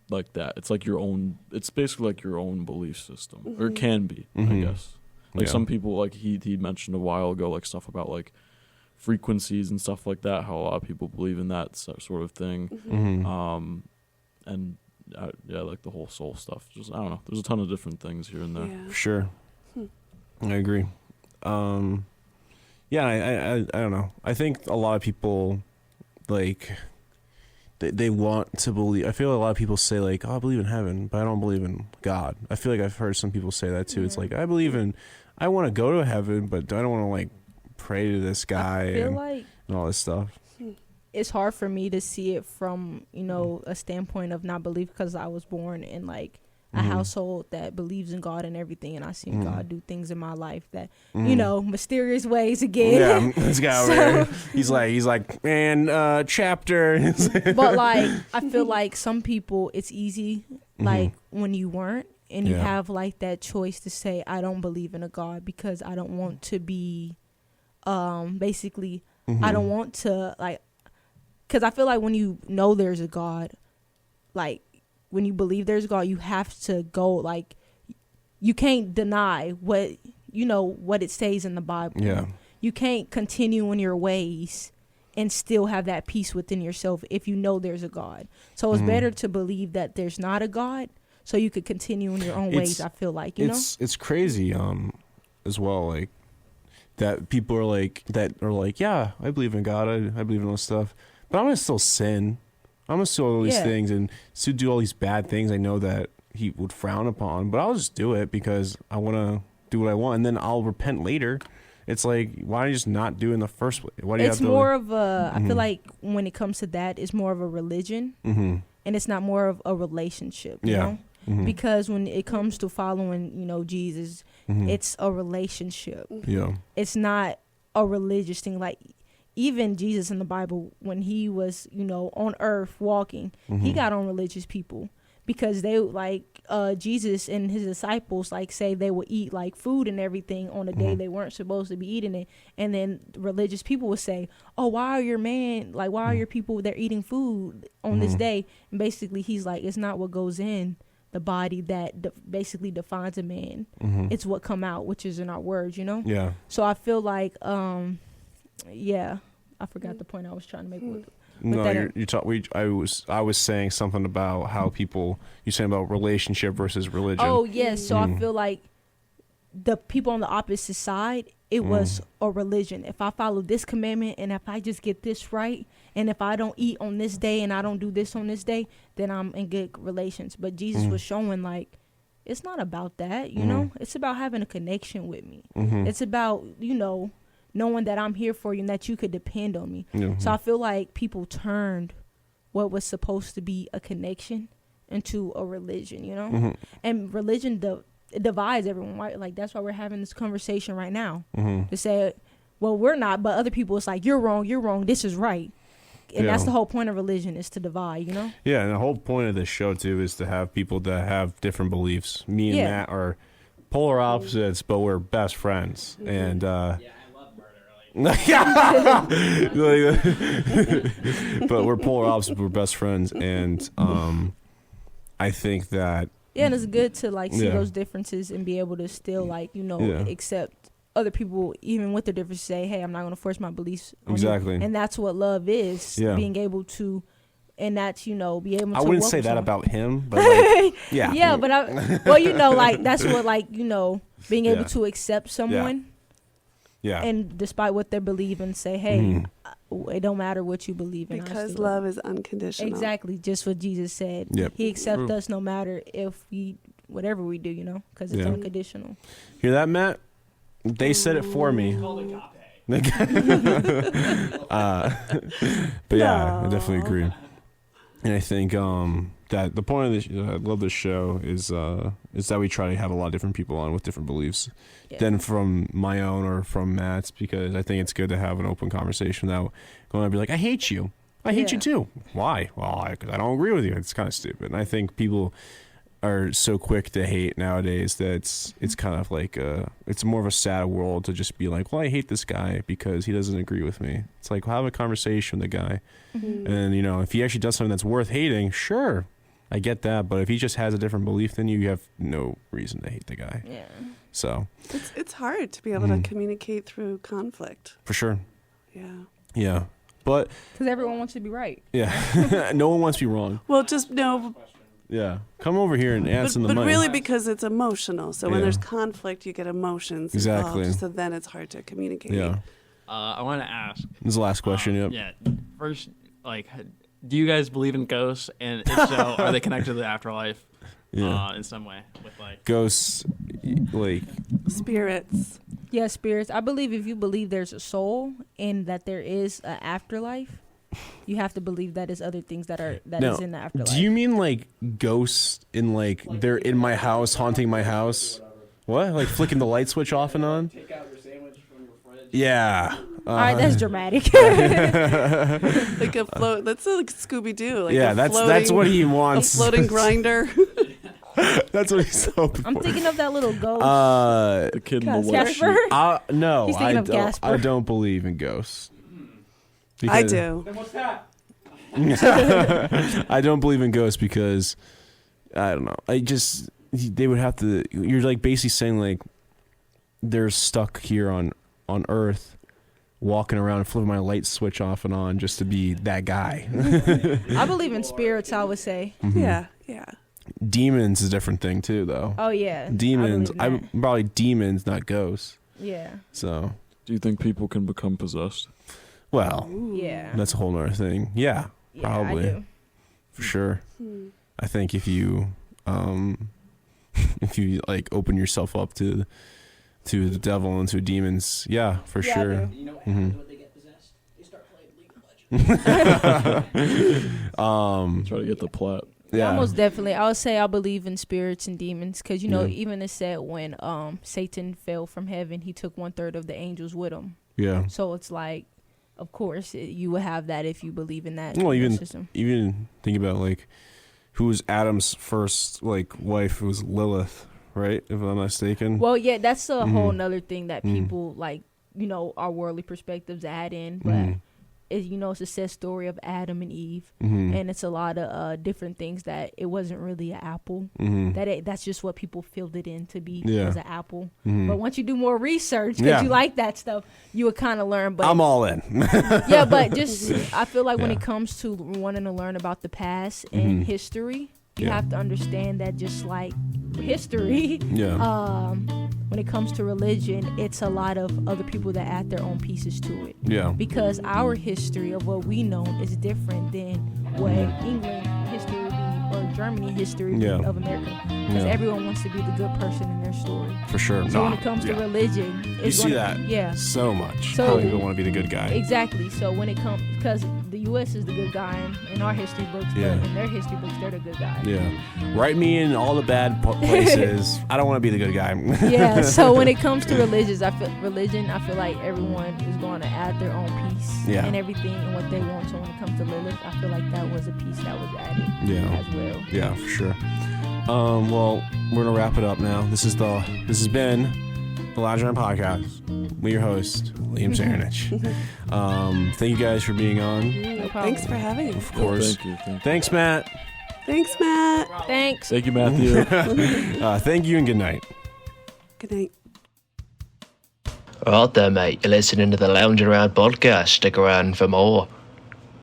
Speaker 6: like that. It's like your own. It's basically like your own belief system, or it can be, I guess. Like some people, like he mentioned a while ago, like stuff about like frequencies and stuff like that. How a lot of people believe in that sort of thing. And yeah, like the whole soul stuff. Just I don't know. There's a ton of different things here and there.
Speaker 4: Yeah.
Speaker 2: Sure. I agree. Yeah, I don't know. I think a lot of people, like, they want to believe. I feel like a lot of people say, like, oh, I believe in heaven, but I don't believe in God. I feel like I've heard some people say that, too. It's like, I want to go to heaven, but I don't want to, like, pray to this guy
Speaker 5: I feel like
Speaker 2: and all this stuff.
Speaker 5: it's hard for me to see it from, a standpoint of not belief, because I was born in like a household that believes in God and everything, and I seen God do things in my life that, mysterious ways again.
Speaker 2: Yeah, this guy over here, he's like, man, chapter.
Speaker 5: But like, I feel like some people, it's easy, like when you weren't, and you have like that choice to say, I don't believe in a God because I don't want to be, basically, I don't want to like, because I feel like when you know there's a God, like when you believe there's a God, you have to go, like, you can't deny what, what it says in the Bible.
Speaker 2: Yeah.
Speaker 5: You can't continue in your ways and still have that peace within yourself if you know there's a God. So it's better to believe that there's not a God so you could continue in your own ways, I feel like, you know?
Speaker 2: It's crazy, as well, like, that people are like, yeah, I believe in God, I believe in all this stuff, but I'm going to still sin. I'm going to still do all these things and still do all these bad things I know that he would frown upon, but I'll just do it because I want to do what I want, and then I'll repent later. It's like, why are you just not do it in the first place? Why do you
Speaker 5: it's
Speaker 2: have to,
Speaker 5: more of a, I feel like when it comes to that, it's more of a religion, and it's not more of a relationship, you know? Because when it comes to following, Jesus, it's a relationship.
Speaker 2: Yeah.
Speaker 5: It's not a religious thing. Like, even Jesus in the Bible, when he was, on earth walking, he got on religious people because they like Jesus and his disciples like say they would eat like food and everything on a day they weren't supposed to be eating it. And then religious people would say, oh, why are your people, they're eating food on this day? And basically he's like, it's not what goes in the body that basically defines a man. It's what come out, which is in our words,
Speaker 2: Yeah.
Speaker 5: So I feel like yeah, I forgot the point I was trying to make with
Speaker 2: No,
Speaker 5: that.
Speaker 2: I was saying something about how people, you saying about relationship versus religion.
Speaker 5: Oh yes, so I feel like the people on the opposite side, it was a religion. If I follow this commandment and if I just get this right, and if I don't eat on this day and I don't do this on this day, then I'm in good relations. But Jesus was showing like, it's not about that, you know? It's about having a connection with me. It's about, knowing that I'm here for you and that you could depend on me. So I feel like people turned what was supposed to be a connection into a religion, And religion it divides everyone. Right? Like that's why we're having this conversation right now
Speaker 2: Mm-hmm.
Speaker 5: to say, well, we're not, but other people, it's like you're wrong, this is right, and
Speaker 2: Yeah.
Speaker 5: that's the whole point of religion is to divide.
Speaker 2: Yeah, and the whole point of this show too is to have people that have different beliefs. Me and
Speaker 5: Yeah.
Speaker 2: Matt are polar opposites, but we're best friends, and
Speaker 7: Yeah, I love murder. Like,
Speaker 2: but we're polar opposites. We're best friends, and I think that
Speaker 5: Yeah, and it's good to like see
Speaker 2: Yeah.
Speaker 5: those differences and be able to still like
Speaker 2: Yeah.
Speaker 5: accept other people even with their differences. Say, hey, I'm not going to force my beliefs on you.
Speaker 2: Exactly.
Speaker 5: And that's what love is.
Speaker 2: Yeah.
Speaker 5: Being able to, and that's be able to.
Speaker 2: I wouldn't say
Speaker 5: welcome
Speaker 2: that
Speaker 5: someone.
Speaker 2: about him, but like, yeah,
Speaker 5: Yeah, but like that's what being able
Speaker 2: Yeah.
Speaker 5: to accept someone
Speaker 2: yeah,
Speaker 5: and despite what they believe and say, hey,
Speaker 2: Mhm.
Speaker 5: it don't matter what you believe in. I
Speaker 4: Because
Speaker 5: still
Speaker 4: love is unconditional.
Speaker 5: Exactly, just what Jesus said.
Speaker 2: Yep.
Speaker 5: He accepts us no matter if we whatever we do, because it's
Speaker 2: Yeah.
Speaker 5: unconditional.
Speaker 2: Hear that, Matt? They said it for me.
Speaker 7: called agape.
Speaker 2: But yeah, I
Speaker 4: No.
Speaker 2: definitely agree. And I think that the point of this, I love this show is that we try to have a lot of different people on with different beliefs
Speaker 5: Yeah.
Speaker 2: than from my own or from Matt's, because I think it's good to have an open conversation without going and be like, I hate you. I hate
Speaker 5: Yeah.
Speaker 2: you too. Why? Well, because I don't agree with you. It's kind of stupid. And I think people are so quick to hate nowadays that it's kind of like it's more of a sad world to just be like, well, I hate this guy because he doesn't agree with me. It's like, well, have a conversation with the guy,
Speaker 5: Mm-hmm.
Speaker 2: and if he actually does something that's worth hating, sure, I get that. But if he just has a different belief than you have no reason to hate the guy.
Speaker 5: Yeah.
Speaker 2: So
Speaker 4: It's hard to be able
Speaker 2: Mhm.
Speaker 4: to communicate through conflict.
Speaker 2: for sure,
Speaker 4: Yeah.
Speaker 2: yeah. But
Speaker 5: Because everyone wants to be right.
Speaker 2: yeah, no one wants to be wrong.
Speaker 4: Well, just no,
Speaker 2: Yeah, come over here and answer the
Speaker 4: but
Speaker 2: money.
Speaker 4: really because it's emotional. So when
Speaker 2: Yeah.
Speaker 4: there's conflict, you get emotions
Speaker 2: Exactly.
Speaker 4: involved. So then it's hard to communicate.
Speaker 2: Yeah,
Speaker 3: I want to ask.
Speaker 2: this is the last question. Yep.
Speaker 3: Yeah. First, do you guys believe in ghosts? And if so, are they connected to the afterlife?
Speaker 2: Yeah.
Speaker 3: In some way, with
Speaker 2: Ghosts, like
Speaker 4: Spirits.
Speaker 5: Yeah, spirits. I believe if you believe there's a soul and that there is an afterlife, you have to believe that is other things that is
Speaker 2: Now,
Speaker 5: in the afterlife.
Speaker 2: do you mean like ghosts in like they're in my house, haunting my house? What? Like flicking the light switch off and on?
Speaker 7: Take out your sandwich from your fridge.
Speaker 2: Yeah.
Speaker 5: All right, that's dramatic.
Speaker 4: Like a float. That's like Scooby Doo. Like
Speaker 2: yeah,
Speaker 4: a
Speaker 2: that's
Speaker 4: floating,
Speaker 2: what he
Speaker 4: a
Speaker 2: wants.
Speaker 4: floating grinder.
Speaker 2: That's what he's hoping
Speaker 5: I'm
Speaker 2: for.
Speaker 5: thinking of that little ghost.
Speaker 6: The kid in the white
Speaker 5: Casper.
Speaker 6: sheet.
Speaker 2: No,
Speaker 5: He's thinking of
Speaker 2: I
Speaker 5: Casper.
Speaker 2: don't believe in ghosts.
Speaker 4: I
Speaker 2: Because-
Speaker 4: do.
Speaker 7: Then what's that?
Speaker 2: I don't believe in ghosts because I don't know. They would have to. You're like basically saying like they're stuck here on Earth, walking around and flipping my light switch off and on just to be that guy.
Speaker 5: I believe in spirits, I would say.
Speaker 2: Mm-hmm.
Speaker 4: Yeah. Yeah.
Speaker 2: Demons is a different thing too, though.
Speaker 5: Oh, yeah.
Speaker 2: Demons.
Speaker 5: I believe in
Speaker 2: I'm probably demons, not ghosts.
Speaker 5: that. Yeah.
Speaker 2: So,
Speaker 6: Do you think people can become possessed?
Speaker 2: well,
Speaker 5: Yeah.
Speaker 2: that's a whole nother thing. Yeah,
Speaker 5: Yeah,
Speaker 2: probably.
Speaker 5: I do.
Speaker 2: for sure.
Speaker 4: Hmm.
Speaker 2: I think if you if you like open yourself up to the devil and to demons, yeah, for
Speaker 5: Yeah, I
Speaker 2: sure.
Speaker 5: do.
Speaker 7: You know what
Speaker 2: Mhm.
Speaker 7: happens when they get possessed? They start playing League of Legends.
Speaker 6: Try to get the plot.
Speaker 2: Yeah.
Speaker 5: Almost definitely. I would say I believe in spirits and demons because,
Speaker 2: Yeah.
Speaker 5: even it said when Satan fell from heaven, he took 1/3 of the angels with him.
Speaker 2: Yeah.
Speaker 5: So it's like, of course, you would have that if you believe in that
Speaker 2: Well, even
Speaker 5: system.
Speaker 2: even think about like who was Adam's first like wife? It was Lilith, right? If I'm not mistaken.
Speaker 5: Well, yeah, that's a whole
Speaker 2: Mhm.
Speaker 5: nother thing that
Speaker 2: Mhm.
Speaker 5: people our worldly perspectives add in. But
Speaker 2: Mhm.
Speaker 5: it's a sad story of Adam and Eve,
Speaker 2: Mhm.
Speaker 5: and it's a lot of different things that it wasn't really an apple.
Speaker 2: Mhm.
Speaker 5: That's just what people filled it in to be
Speaker 2: Yeah.
Speaker 5: as an apple.
Speaker 2: Mhm.
Speaker 5: But once you do more research, because
Speaker 2: Yeah.
Speaker 5: you like that stuff, you would kind of learn. But
Speaker 2: I'm all in.
Speaker 5: yeah, but just I feel like when
Speaker 2: Yeah.
Speaker 5: it comes to wanting to learn about the past and
Speaker 2: Mhm.
Speaker 5: history, you
Speaker 2: Yeah.
Speaker 5: have to understand that just like history,
Speaker 2: Yeah.
Speaker 5: when it comes to religion, it's a lot of other people that add their own pieces to it.
Speaker 2: Yeah.
Speaker 5: Because our history of what we know is different than what England history would be or Germany history would be
Speaker 2: Yeah.
Speaker 5: of America. Because
Speaker 2: Yeah.
Speaker 5: everyone wants to be the good person in their story.
Speaker 2: For sure.
Speaker 5: So when
Speaker 2: Nah,
Speaker 5: it comes to
Speaker 2: yeah.
Speaker 5: religion,
Speaker 2: You
Speaker 5: it's
Speaker 2: see
Speaker 5: gonna,
Speaker 2: that
Speaker 5: yeah.
Speaker 2: so much.
Speaker 5: So-
Speaker 2: How many people want to be the good guy?
Speaker 5: Exactly. So when it comes, because the U.S. is the good guy in our history books,
Speaker 2: Yeah.
Speaker 5: but in their history books, they're the good guy.
Speaker 2: Yeah. Write me in all the bad places. I don't want to be the good guy.
Speaker 5: Yeah. So when it comes to religion, I feel like everyone is going to add their own piece
Speaker 2: Yeah.
Speaker 5: and everything and what they want. So when it comes to Lilith, I feel like that was a piece that was added
Speaker 2: Yeah.
Speaker 5: as well.
Speaker 2: Yeah, for sure. Well, we're gonna wrap it up now. This has been the Lounge Around Podcast. We're your host, Liam Zaranich. Thank you guys for being on.
Speaker 5: No problem.
Speaker 4: Thanks for having us.
Speaker 2: Of course.
Speaker 6: Thank you.
Speaker 2: Thanks, Matt.
Speaker 4: Thanks, Matt.
Speaker 5: Thanks.
Speaker 6: Thank you, Matthew.
Speaker 2: Thank you and good night.
Speaker 4: Good night.
Speaker 1: Right there, mate. You're listening to the Lounge Around podcast. Stick around for more.